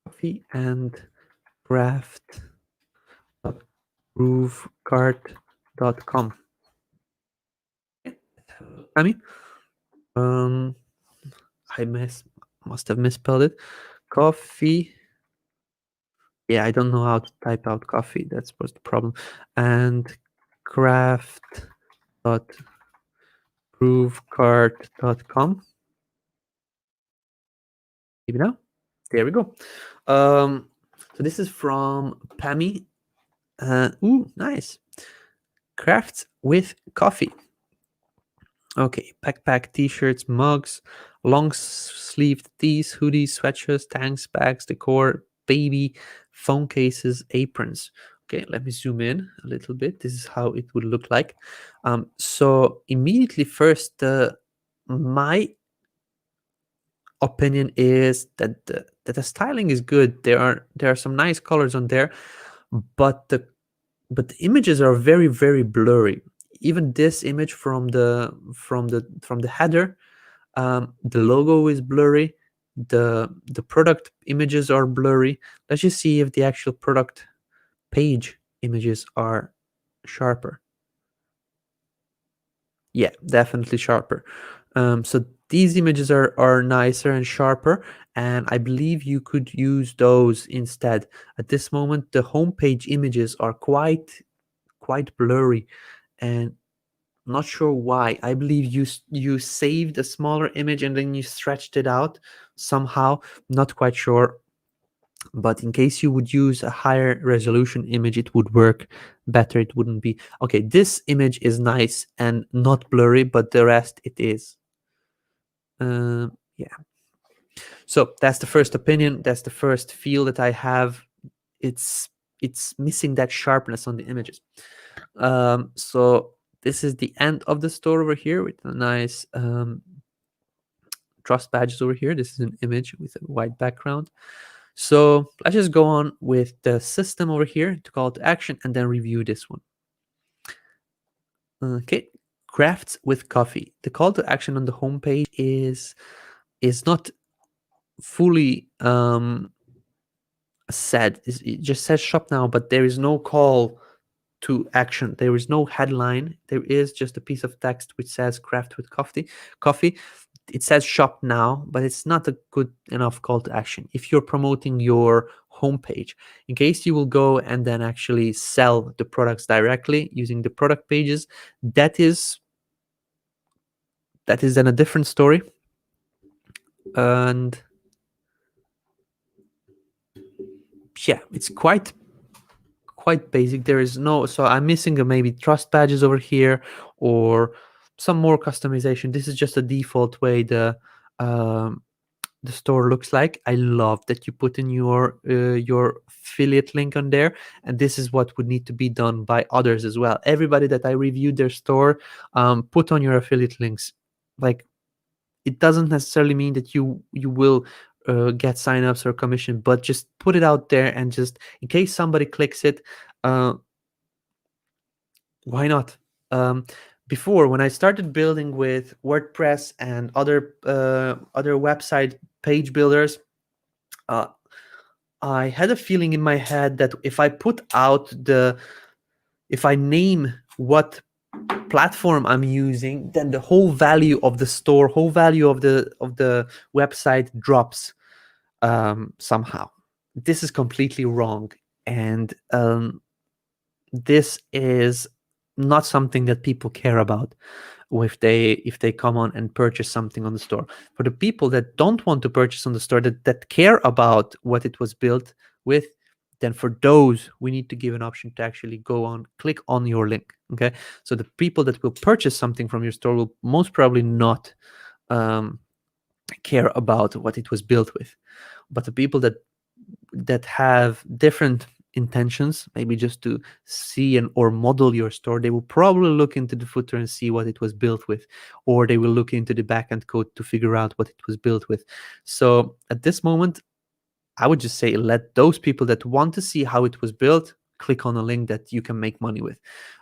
Coffee and craft.groovekart.com. Pammy, I must have misspelled it. Coffee. Yeah, I don't know how to type out coffee. That's what's the problem. And craft.groovekart.com. Maybe now. There we go. So this is from Pammy. Ooh, nice. Crafts with coffee. Okay, backpack, t-shirts, mugs, long-sleeved tees, hoodies, sweatshirts, tanks, bags, decor, baby, phone cases, aprons. Okay, let me zoom in a little bit. This is how it would look like. So immediately first, my opinion is that the styling is good. There are some nice colors on there, but the images are very, very blurry. Even this image from the header, the logo is blurry. The product images are blurry. Let's just see if the actual product page images are sharper. Yeah, definitely sharper. So these images are nicer and sharper, and I believe you could use those instead. At this moment, the homepage images are quite blurry, and not sure why. I believe you saved a smaller image and then you stretched it out somehow. Not quite sure, but in case you would use a higher resolution image, it would work better. It wouldn't be okay. This image is nice and not blurry, but the rest it is. Yeah. So that's the first opinion. That's the first feel that I have. It's it's missing that sharpness on the images. So this is the end of the store over here with a nice trust badges over here. This is an image with a white background. So let's just go on with the system over here to call to action and then review this one. Okay, crafts with coffee. The call to action on the homepage is not fully said. It just says shop now, but there is no call to action. There is no headline. There is just a piece of text which says craft with coffee. It says shop now, but it's not a good enough call to action if you're promoting your homepage. In case you will go and then actually sell the products directly using the product pages, that is then a different story. And yeah, it's quite basic. There is no, so I'm missing maybe trust badges over here or some more customization. This is just a default way the store looks like. I love that you put in your affiliate link on there, and this is what would need to be done by others as well. Everybody that I reviewed their store, put on your affiliate links. Like, it doesn't necessarily mean that you will get signups or commission, but just put it out there, and just in case somebody clicks it, why not? Before, when I started building with WordPress and other website page builders, I had a feeling in my head that if I name what platform I'm using, then the whole value of the store, whole value of the website drops somehow. This is completely wrong, and this is not something that people care about if they come on and purchase something on the store. For the people that don't want to purchase on the store, that care about what it was built with, then for those we need to give an option to actually go on, click on your link. Okay, so the people that will purchase something from your store will most probably not care about what it was built with, but the people that have different intentions, maybe just to see or model your store, they will probably look into the footer and see what it was built with, or they will look into the backend code to figure out what it was built with. So at this moment, I would just say let those people that want to see how it was built click on a link that you can make money with.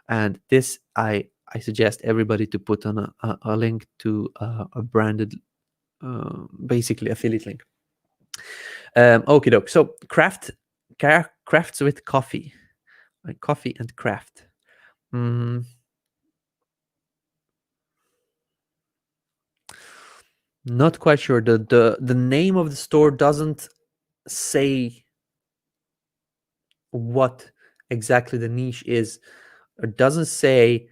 And this, I suggest everybody to put on a link to a branded basically affiliate link. Okay, doke. So crafts with coffee, like coffee and craft. Not quite sure. The name of the store doesn't say what exactly the niche is. It doesn't say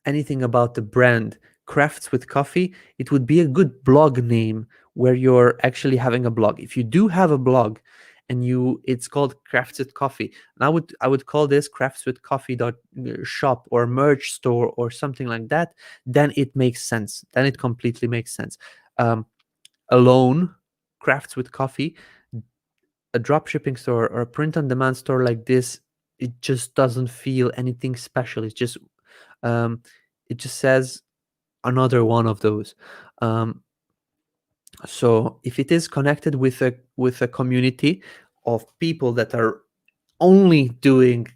anything about the brand. Crafts with coffee, it would be a good blog name where you're actually having a blog. If you do have a blog and it's called Crafts with Coffee, and I would call this crafts with coffee shop or merch store or something like that, then it makes sense. Then it completely makes sense. Alone, crafts with coffee, a drop shipping store or a print on demand store like this, it just doesn't feel anything special. It's just it just says another one of those. So if it is connected with a community of people that are only doing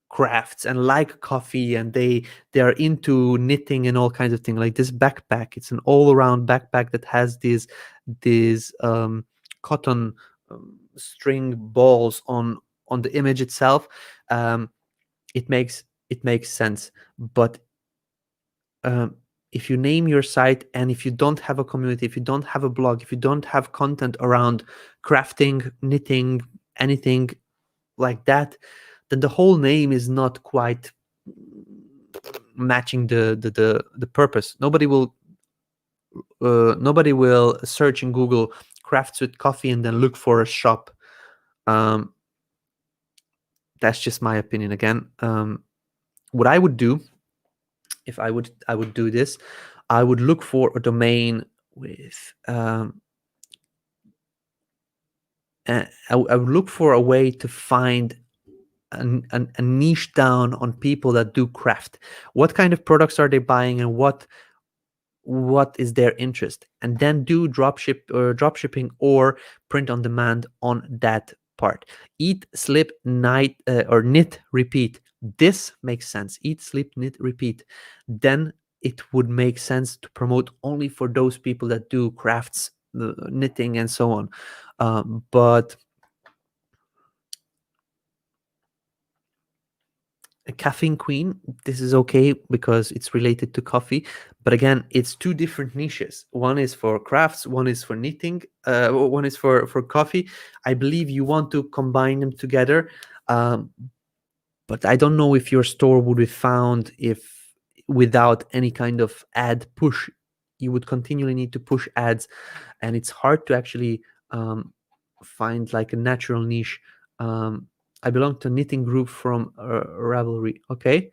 crafts and like coffee, and they are into knitting and all kinds of things, like this backpack, it's an all-around backpack that has these cotton string balls on on the image itself, it makes sense. But if you name your site, and if you don't have a community, if you don't have a blog, if you don't have content around crafting, knitting, anything like that, then the whole name is not quite matching the purpose. Nobody will search in Google crafts with coffee and then look for a shop. That's just my opinion again. What I would do if I would do this, I would look for a domain with I would look for a way to find a niche down on people that do craft. What kind of products are they buying, and what is their interest, and then do dropshipping or print on demand on that part. Eat, sleep, night, or knit, repeat. This makes sense. Eat, sleep, knit, repeat. Then it would make sense to promote only for those people that do crafts, knitting, and so on. But a caffeine queen, this is okay because it's related to coffee, but again, it's two different niches. One is for crafts, one is for knitting, one is for coffee. I believe you want to combine them together, but I don't know if your store would be found if without any kind of ad push. You would continually need to push ads, and it's hard to actually find like a natural niche. I belong to knitting group from Ravelry. Okay.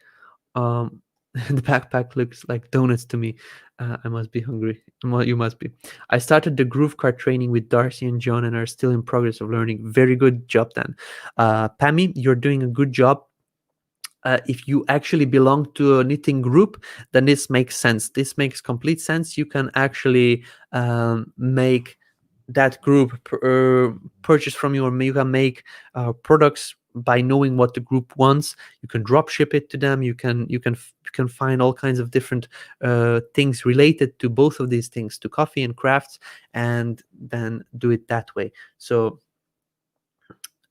The backpack looks like donuts to me. I must be hungry. You must be. I started the GrooveKart training with Darcy and John and are still in progress of learning. Very good job, Dan. Pammy, you're doing a good job. If you actually belong to a knitting group, then this makes sense. This makes complete sense. You can actually make that group purchase from you, or you can make products by knowing what the group wants. You can drop ship it to them. You can find all kinds of different things related to both of these things, to coffee and crafts, and then do it that way. So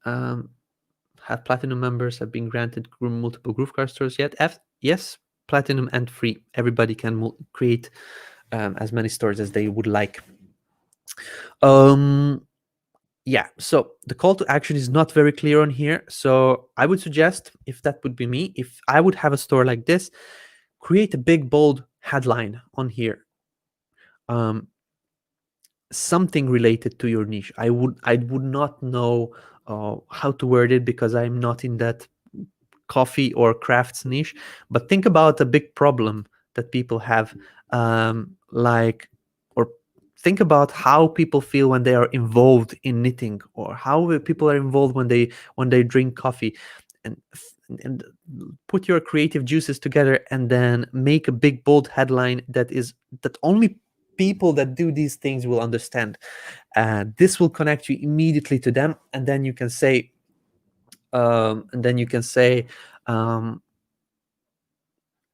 have platinum members have been granted multiple GrooveKart stores yet? Yes, platinum and free. Everybody can create as many stores as they would like. Yeah, so the call to action is not very clear on here. So I would suggest, if that would be me, if I would have a store like this, create a big bold headline on here. Something related to your niche. I would not know how to word it because I'm not in that coffee or crafts niche, but think about a big problem that people have, like, or think about how people feel when they are involved in knitting, or how people are involved when they drink coffee, and put your creative juices together and then make a big bold headline that only people that do these things will understand. This will connect you immediately to them, and then you can say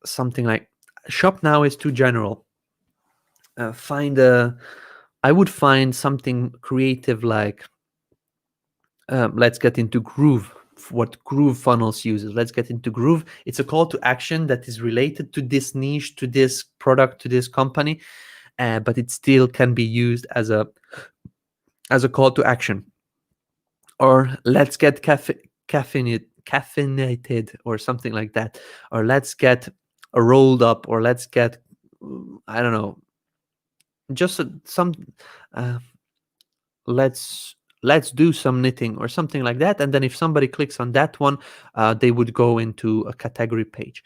something like, shop now is too general. I would find something creative like, let's get into Groove, what Groove Funnels uses. Let's get into Groove. It's a call to action that is related to this niche, to this product, to this company, but it still can be used as a call to action. Or let's get caffeinated or something like that, or let's get rolled up, or let's get, I don't know, just some let's do some knitting or something like that. And then if somebody clicks on that one, they would go into a category page.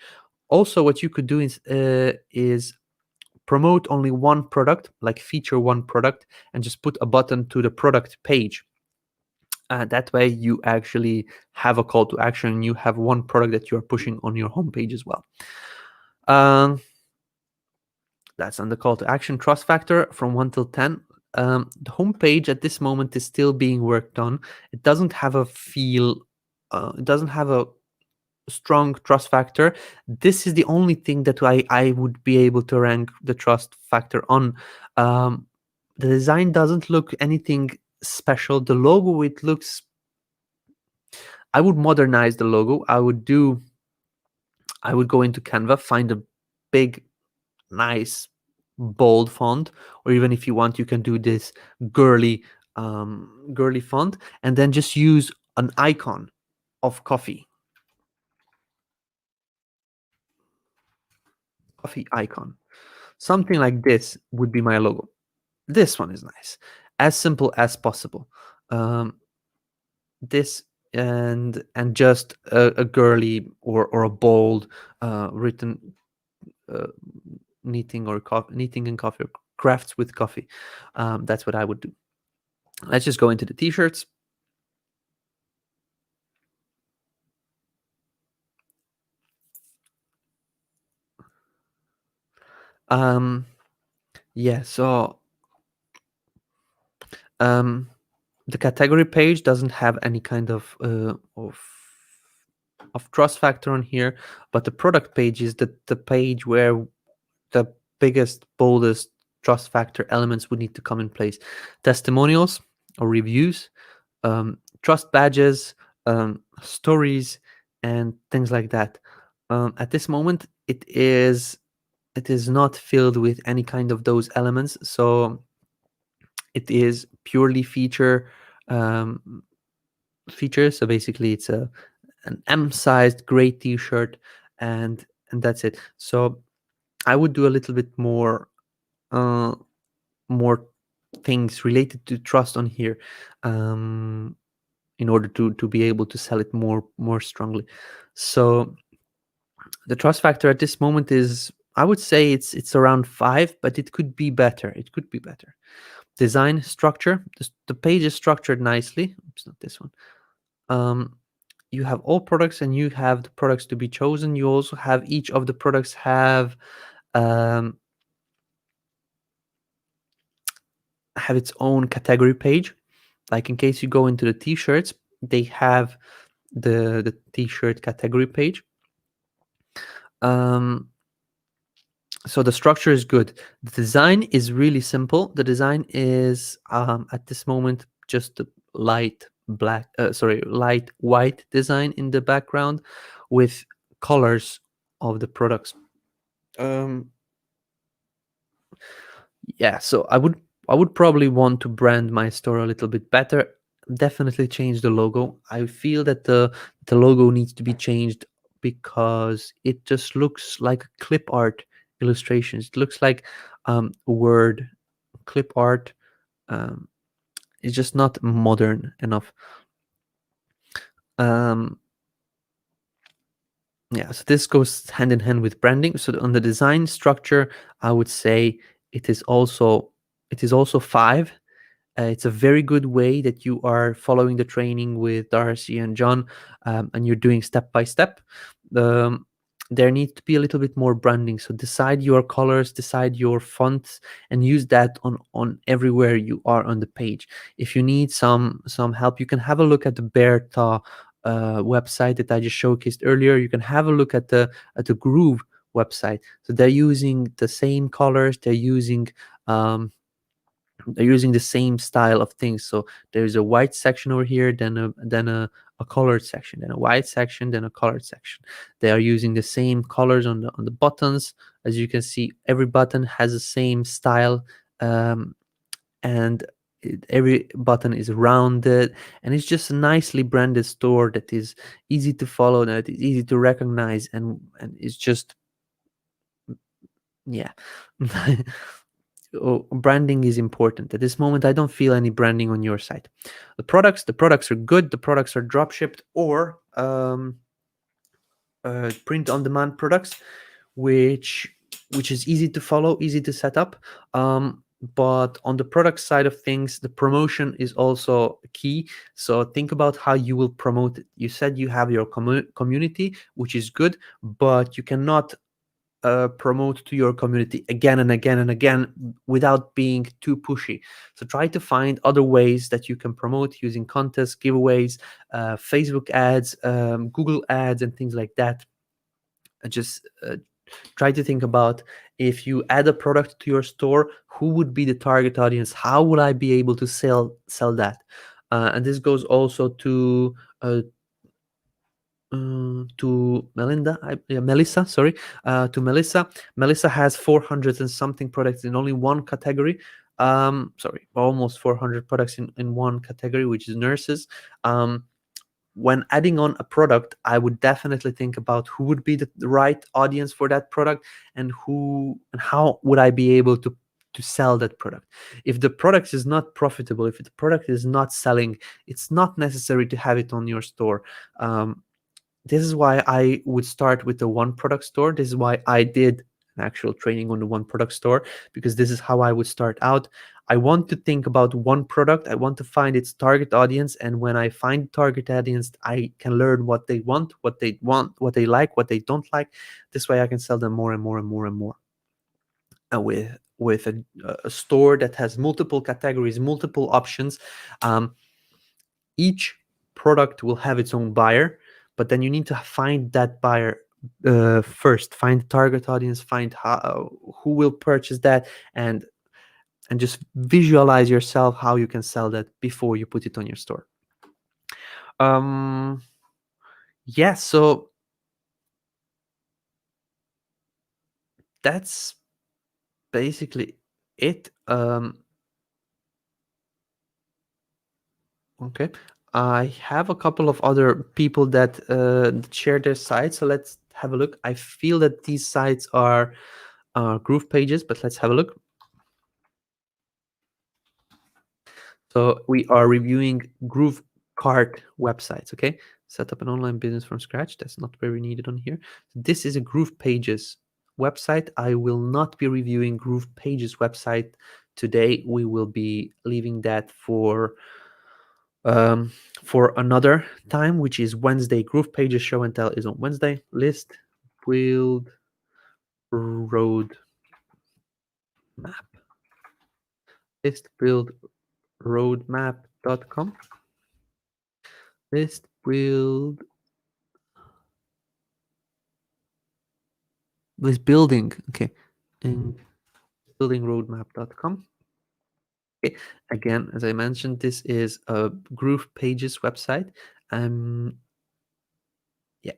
Also, what you could do is promote only one product, like feature one product, and just put a button to the product page. That way you actually have a call to action. You have one product that you're pushing on your homepage as well. That's on the call to action. Trust factor from 1 till 10. The homepage at this moment is still being worked on. It doesn't have a feel, it doesn't have a strong trust factor. This is the only thing that I would be able to rank the trust factor on. The design doesn't look anything special. The logo, it looks, I would modernize the logo. I would go into Canva, find a big, nice, bold font, or even if you want, you can do this girly font, and then just use an icon of coffee icon. Something like this would be my logo. This one is nice, as simple as possible. This and just a girly or a bold written uh, knitting and coffee, or crafts with coffee. That's what I would do. Let's just go into the t-shirts. Yeah, so the category page doesn't have any kind of trust factor on here, but the product page is the page where the biggest, boldest trust factor elements would need to come in place. Testimonials or reviews, trust badges, stories, and things like that. At this moment, it is not filled with any kind of those elements, so it is purely features. So basically, it's an M-sized gray T-shirt, and that's it. So I would do a little bit more things related to trust on here, in order to be able to sell it more strongly. So the trust factor at this moment is, I would say, it's around 5, but it could be better. Design structure. The page is structured nicely. It's not this one. You have all products, and you have the products to be chosen. You also have each of the products um, have its own category page. Like in case you go into the t-shirts, they have the t-shirt category page. So the structure is good. The design is really simple. The design is at this moment just a light white design in the background with colors of the products. Yeah, so I would probably want to brand my store a little bit better. Definitely change the logo. I feel that the logo needs to be changed because it just looks like clip art illustrations. It looks like word clip art. Um, it's just not modern enough. Um, yeah, so this goes hand in hand with branding. So on the design structure, I would say it is also 5. It's a very good way that you are following the training with Darcy and John, and you're doing step by step. There needs to be a little bit more branding. So decide your colors, decide your fonts, and use that on everywhere you are on the page. If you need some help, you can have a look at the Bertha website that I just showcased earlier. You can have a look at the Groove website. So they're using the same colors. They're using the same style of things. So there's a white section over here, then a colored section, then a white section, then a colored section. They are using the same colors on the buttons. As you can see, every button has the same style, and every button is rounded, and it's just a nicely branded store that is easy to follow, that is easy to recognize, and it's just, yeah. Branding is important. At this moment, I don't feel any branding on your site. The products are good. The products are drop shipped or print on demand products, which is easy to follow, easy to set up. But on the product side of things, the promotion is also key. So think about how you will promote it. You said you have your community, which is good, but you cannot promote to your community again and again and again without being too pushy. So try to find other ways that you can promote using contests, giveaways, Facebook ads, Google ads, and things like that. Just try to think about, if you add a product to your store, who would be the target audience? How would I be able to sell that? And this goes also to to Melissa, sorry, to Melissa. Melissa has 400 and something products in only one category. Sorry, almost 400 products in one category, which is nurses. When adding on a product, I would definitely think about who would be the right audience for that product, and how would I be able to sell that product. If the product is not profitable, if the product is not selling, it's not necessary to have it on your store. This is why I would start with the one product store. This is why I did an actual training on the one product store, because this is how I would start out. I want to think about one product. I want to find its target audience. And when I find target audience, I can learn what they want, what they like, what they don't like. This way I can sell them more and more and more and more. With a store that has multiple categories, multiple options, each product will have its own buyer, but then you need to find that buyer first. Find the target audience, find who will purchase that, and just visualize yourself how you can sell that before you put it on your store. Yeah, so that's basically it. Okay, I have a couple of other people that share their sites, so let's have a look. I feel that these sites are Groove pages, but let's have a look. So we are reviewing GrooveKart websites. Okay, set up an online business from scratch. That's not very needed on here. This is a Groove Pages website. I will not be reviewing Groove Pages website today. We will be leaving that for another time, which is Wednesday. Groove Pages show and tell is on Wednesday. List, build, road map. List, build, roadmap.com. List, build, this building. Okay, and buildingroadmap.com. Okay, again, as I mentioned, this is a Groove Pages website. Yeah,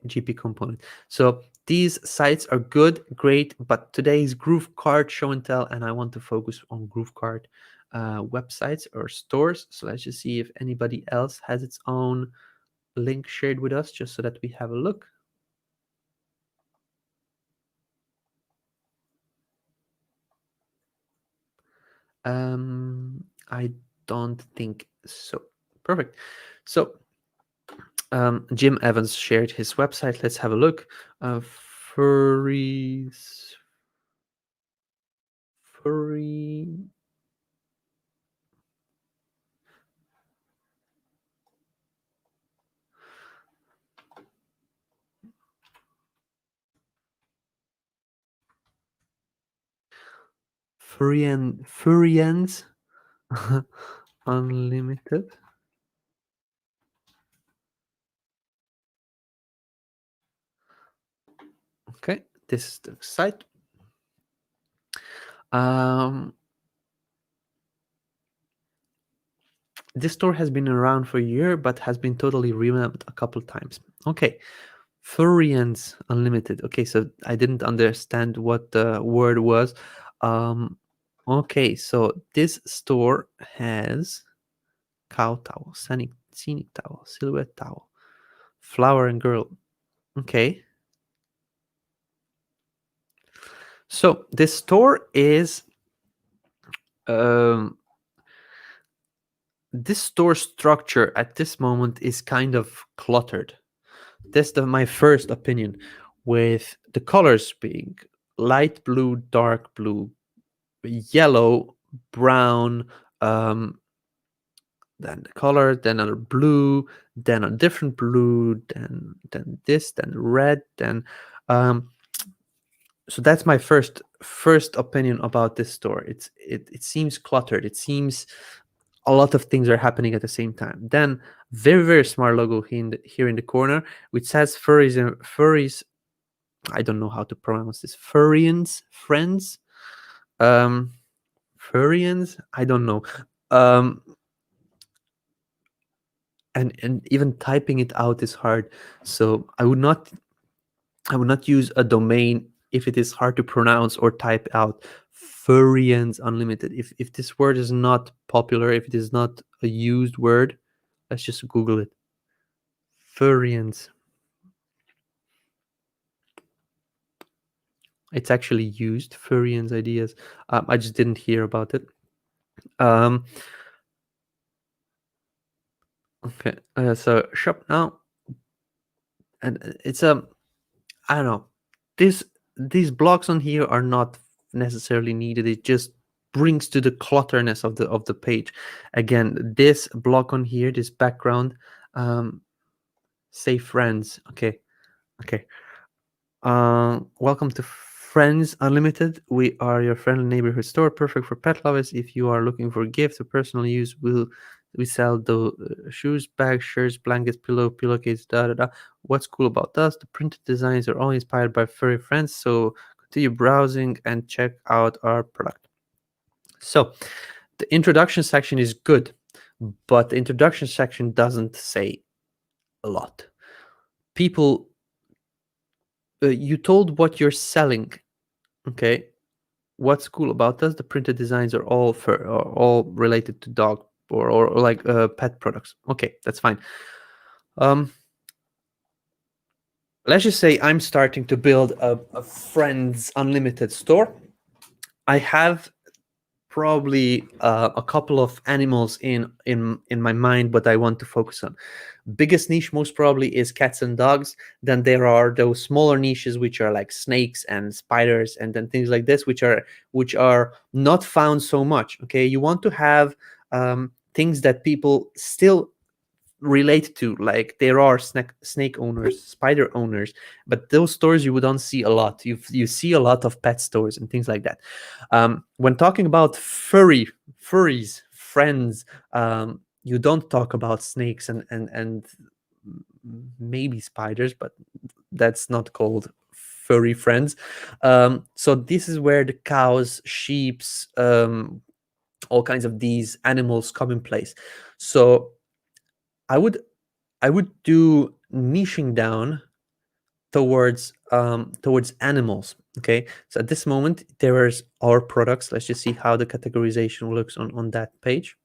GP component. So these sites are good, great, but today's GrooveKart show and tell, and I want to focus on GrooveKart websites or stores. So let's just see if anybody else has its own link shared with us, just so that we have a look. I don't think so. Perfect. So Jim Evans shared his website. Let's have a look. Furry. Furians Unlimited. Okay, this is the site. This store has been around for a year, but has been totally revamped a couple times. Okay, Furians Unlimited. Okay, so I didn't understand what the word was. Okay, so this store has cow towel, scenic towel, silhouette towel, flower and girl. Okay. So this store is this store structure at this moment is kind of cluttered. That's my first opinion, with the colors being light blue, dark blue, yellow, brown, then the color, then a blue, then a different blue, then this, then red, then so that's my first opinion about this store. It seems cluttered. It seems a lot of things are happening at the same time. Then very, very smart logo here in the corner, which says furries. I don't know how to pronounce this. Furrians, friends, furrians. I don't know. and even typing it out is hard. So I would not use a domain if it is hard to pronounce or type out. Furians Unlimited. If this word is not popular, if it is not a used word, let's just Google it. Furians. It's actually used. Furians ideas. I just didn't hear about it. Okay. So shop now, and it's I don't know. These blocks on here are not necessarily needed. It just brings to the clutterness of the page. Again, this block on here, this background, say friends. Okay. Welcome to Friends Unlimited. We are your friendly neighborhood store, perfect for pet lovers. If you are looking for gifts or personal use, we sell the shoes, bags, shirts, blankets, pillowcases, da da da. What's cool about us? The printed designs are all inspired by furry friends. So continue browsing and check out our product. So the introduction section is good, but the introduction section doesn't say a lot. People, you told what you're selling, okay? What's cool about us? The printed designs are all related to dog or like pet products. Okay, that's fine. Let's just say I'm starting to build a Friends Unlimited store. I have probably a couple of animals in my mind, but I want to focus on. Biggest niche most probably is cats and dogs. Then there are those smaller niches which are like snakes and spiders and then things like this, which are not found so much. Okay, you want to have things that people still relate to, like there are snake owners, spider owners, but those stores you don't see a lot. You see a lot of pet stores and things like that. When talking about furries friends, you don't talk about snakes and maybe spiders, but that's not called furry friends. So this is where the cows, sheeps, all kinds of these animals come in place. So I would do niching down towards animals. Okay, so at this moment there is our products. Let's just see how the categorization looks on that page.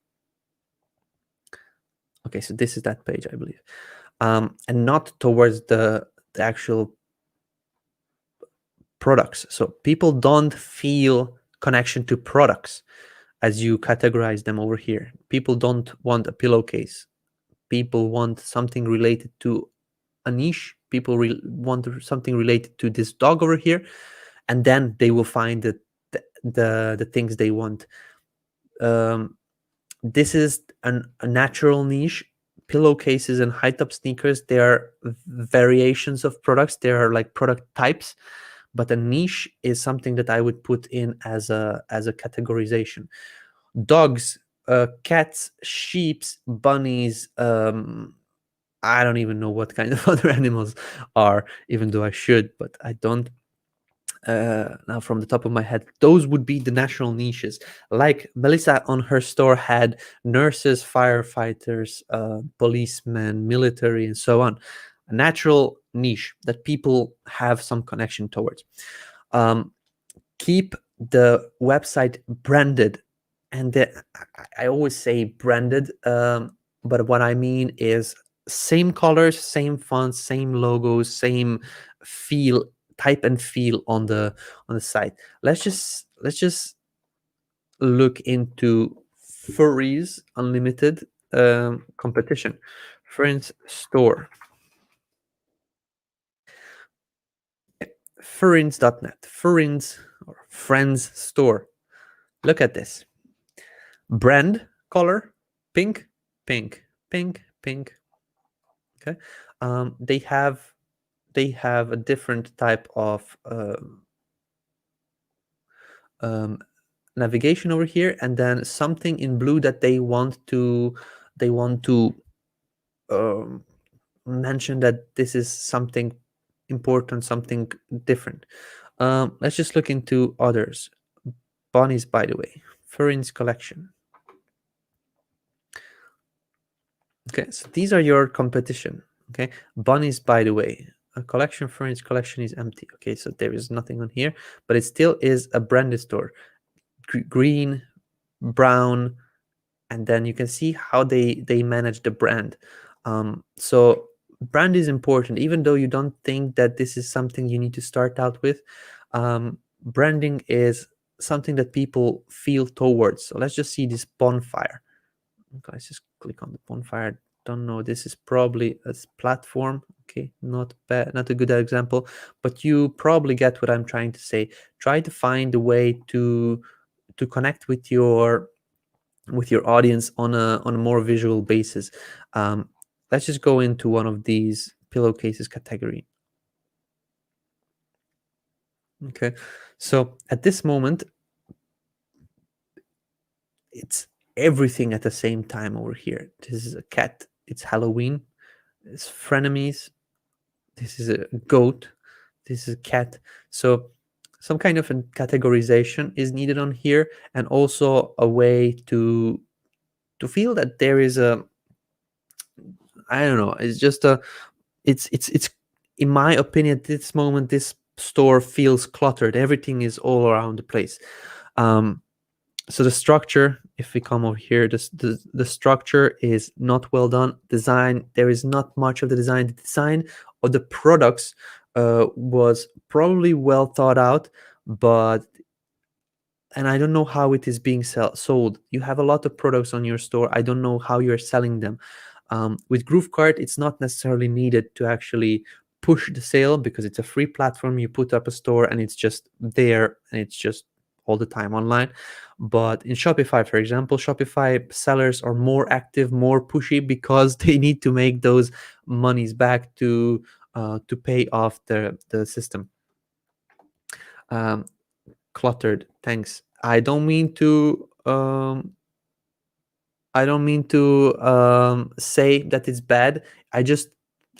Okay, so this is that page, I believe, and not towards the actual products. So people don't feel connection to products as you categorize them over here. People don't want a pillowcase. People want something related to a niche. People want something related to this dog over here, and then they will find the things they want. This is a natural niche. Pillowcases and high top sneakers, they are variations of products. They are like product types, but a niche is something that I would put in as a categorization. Dogs, cats, sheeps, bunnies, I don't even know what kind of other animals are, even though I should, but I don't. Now, from the top of my head, those would be the national niches. Like Melissa on her store had nurses, firefighters, policemen, military, and so on. A natural niche that people have some connection towards. Keep the website branded, and I always say branded, but what I mean is same colors, same fonts, same logos, same feel, type and feel on the site. Let's just look into Furries Unlimited competition. Friends store. Furins.net. Furins or Friends store. Look at this. Brand color pink, pink, pink, pink. Okay. They have a different type of navigation over here, and then something in blue that they want to mention that this is something important, something different. Let's just look into others. Bonnie's, by the way, Furin's collection. Okay, so these are your competition. Okay, bunnies, by the way, a collection furniture collection is empty. Okay, so there is nothing on here, but it still is a branded store. Green, brown, and then you can see how they manage the brand. So brand is important, even though you don't think that this is something you need to start out with. Branding is something that people feel towards. So let's just see this bonfire. Okay, let's just click on the bonfire. Don't know, this is probably a platform. Okay, not bad, not a good example, but you probably get what I'm trying to say. Try to find a way to connect with your audience on a more visual basis. Let's just go into one of these pillowcases category. Okay, so at this moment, it's everything at the same time over here. This is a cat. It's Halloween. It's frenemies. This is a goat. This is a cat. So some kind of a categorization is needed on here, and also a way to feel that there is a, I don't know, it's just a, it's in my opinion at this moment this store feels cluttered. Everything is all around the place. So the structure, if we come over here, the structure is not well done. Design, there is not much of the design. The design of the products was probably well thought out, but, and I don't know how it is being sold. You have a lot of products on your store. I don't know how you're selling them. With GrooveKart, it's not necessarily needed to actually push the sale because it's a free platform. You put up a store and it's just there and it's just all the time online. But in Shopify, for example, Shopify sellers are more active, more pushy because they need to make those monies back to pay off the system. Cluttered. Thanks. I don't mean to say that it's bad.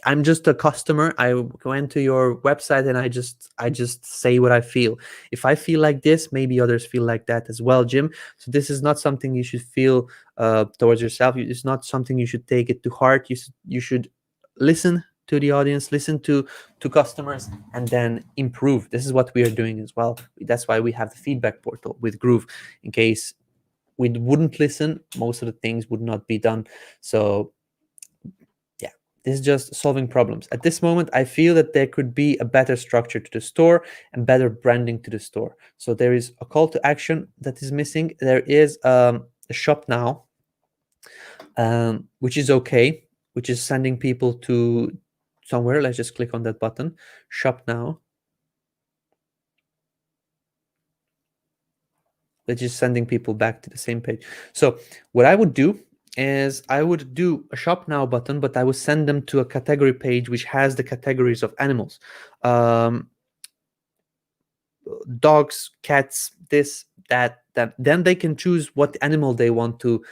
I'm just a customer. I went to your website and I just say what I feel. If I feel like this, maybe others feel like that as well, Jim. So this is not something you should feel towards yourself. It's not something you should take it to heart. You should listen to the audience, listen to customers, and then improve. This is what we are doing as well. That's why we have the feedback portal with Groove. In case we wouldn't listen, most of the things would not be done. So yeah, this is just solving problems. At this moment, I feel that there could be a better structure to the store and better branding to the store. So there is a call to action that is missing. There is a shop now, which is okay, which is sending people to somewhere. Let's just click on that button, shop now. That's just sending people back to the same page. So what I would do is I would do a shop now button, but I would send them to a category page which has the categories of animals, dogs, cats, this, that. Then they can choose what animal they want to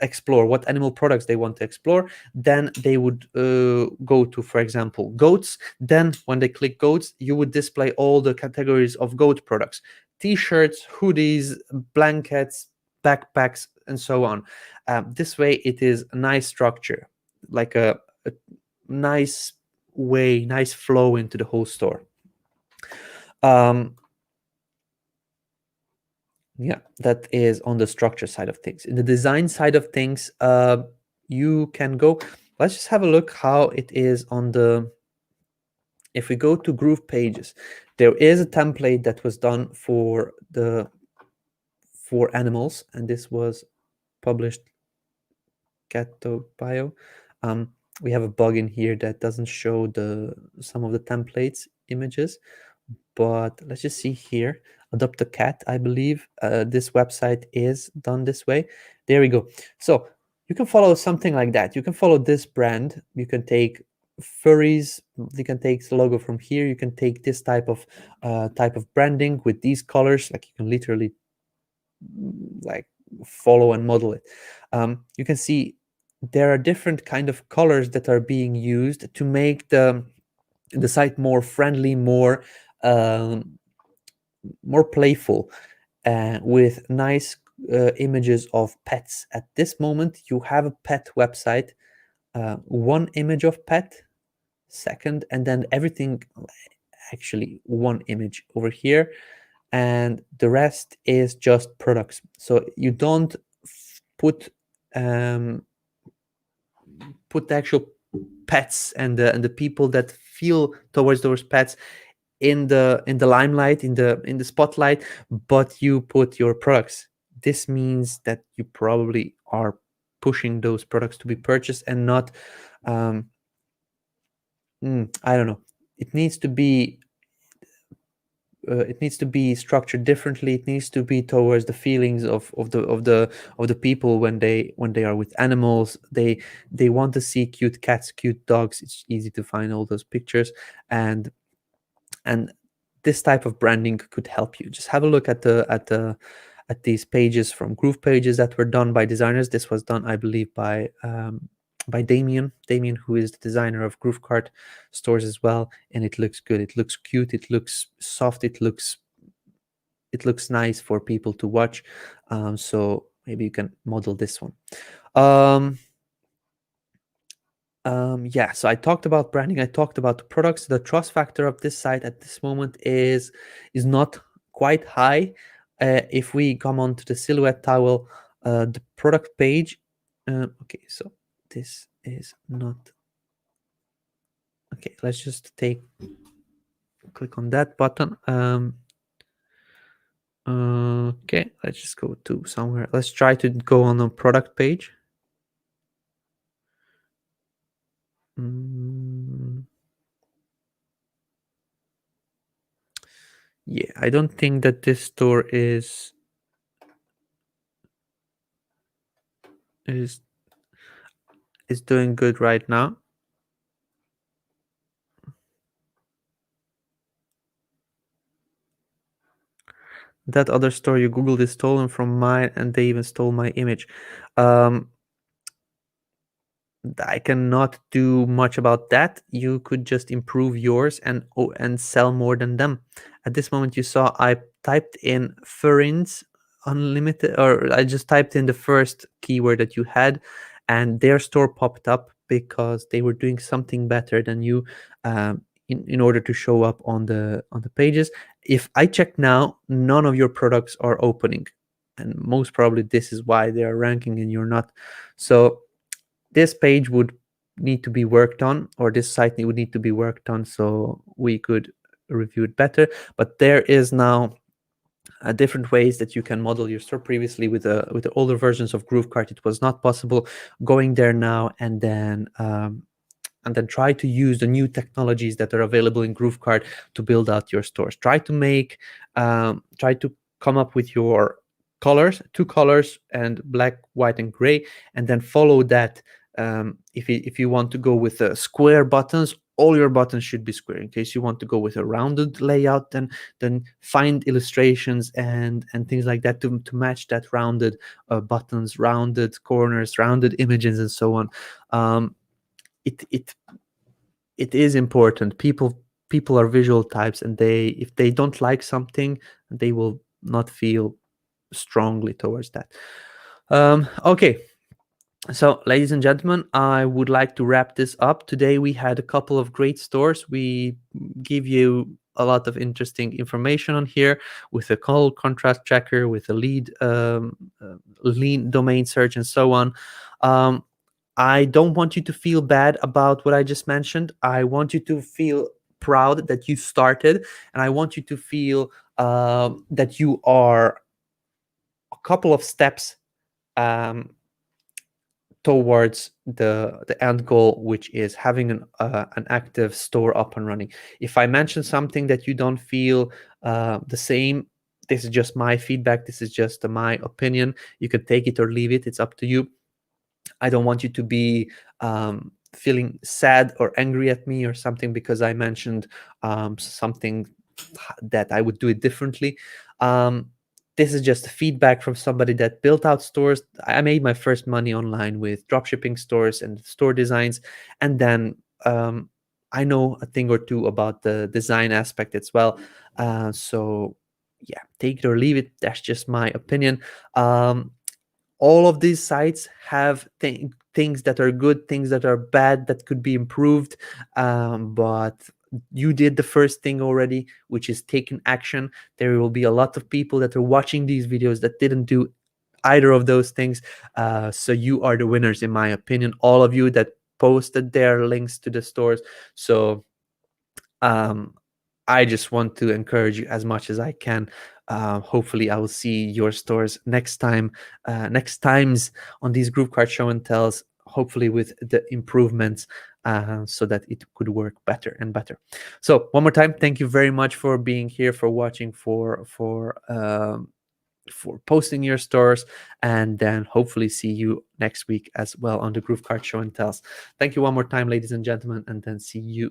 explore, what animal products they want to explore. Then they would go to, for example, goats. Then when they click goats, you would display all the categories of goat products: t-shirts, hoodies, blankets, backpacks, and so on. This way it is a nice structure, like a nice way, nice flow into the whole store. Yeah, that is on the structure side of things. In the design side of things, you can go, let's just have a look how it is on the, if we go to Groove Pages, there is a template that was done for animals, and this was published cat dog bio. We have a bug in here that doesn't show some of the templates images, but let's just see here. Adopt a cat, I believe this website is done this way. There we go. So you can follow something like that. You can follow this brand. You can take furries. You can take the logo from here. You can take this type of branding with these colors. Like you can literally like follow and model it. You can see there are different kind of colors that are being used to make the site more friendly, more playful, with nice images of pets. At this moment, you have a pet website, one image of pet, second, and then everything, actually one image over here, and the rest is just products. So you don't put put the actual pets and the people that feel towards those pets in the limelight, in the spotlight, but you put your products. This means that you probably are pushing those products to be purchased and not I don't know. It needs to be structured differently. It needs to be towards the feelings of the people when they are with animals. They want to see cute cats, cute dogs. It's easy to find all those pictures, and this type of branding could help you. Just have a look at these pages from Groove Pages that were done by designers. This was done, I believe, by Damien, who is the designer of GrooveKart stores as well, and it looks good. It looks cute. It looks soft. It looks nice for people to watch. So maybe you can model this one. Yeah, so I talked about branding. I talked about the products. The trust factor of this site at this moment is not quite high. If we come on to the silhouette towel, the product page. Okay, so this is not. Okay, let's just click on that button. Okay, let's just go to somewhere. Let's try to go on a product page. Yeah, I don't think that this store is doing good right now. That other store you googled is stolen from mine, and they even stole my image. I cannot do much about that. You could just improve yours and sell more than them. At this moment, you saw I typed in furins unlimited, or I just typed in the first keyword that you had, and their store popped up because they were doing something better than you, in order to show up on the pages. If I check now, none of your products are opening, and most probably this is why they are ranking and you're not. So this page would need to be worked on, or this site would need to be worked on, so we could review it better. But there is now different ways that you can model your store. Previously, with the older versions of GrooveKart, it was not possible. Going there now and then try to use the new technologies that are available in GrooveKart to build out your stores. Try to come up with your colors, two colors, and black, white, and gray, and then follow that. If you want to go with square buttons, all your buttons should be square. In case you want to go with a rounded layout, then find illustrations and things like that to match that rounded buttons, rounded corners, rounded images, and so on. It is important. People are visual types, and if they don't like something, they will not feel strongly towards that. Okay, so ladies and gentlemen, I would like to wrap this up. Today we had a couple of great stores. We give you a lot of interesting information on here, with a color contrast checker, with a lead domain search, and so on. I don't want you to feel bad about what I just mentioned. I want you to feel proud that you started, and I want you to feel that you are a couple of steps towards the end goal, which is having an active store up and running. If I mention something that you don't feel the same, this is just my feedback. This is just my opinion. You can take it or leave it. It's up to you. I don't want you to be feeling sad or angry at me or something because I mentioned something that I would do it differently. This is just feedback from somebody that built out stores. I made my first money online with dropshipping stores and store designs, and then I know a thing or two about the design aspect as well. So yeah, take it or leave it. That's just my opinion. All of these sites have things that are good, things that are bad, that could be improved, but you did the first thing already, which is taking action. There will be a lot of people that are watching these videos that didn't do either of those things, so you are the winners, in my opinion, all of you that posted their links to the stores. So um, I just want to encourage you as much as I can. Hopefully, I will see your stores next times on these GrooveKart show and tells. Hopefully, with the improvements, so that it could work better and better. So, one more time, thank you very much for being here, for watching, for posting your stores, and then hopefully see you next week as well on the GrooveKart show and tells. Thank you one more time, ladies and gentlemen, and then see you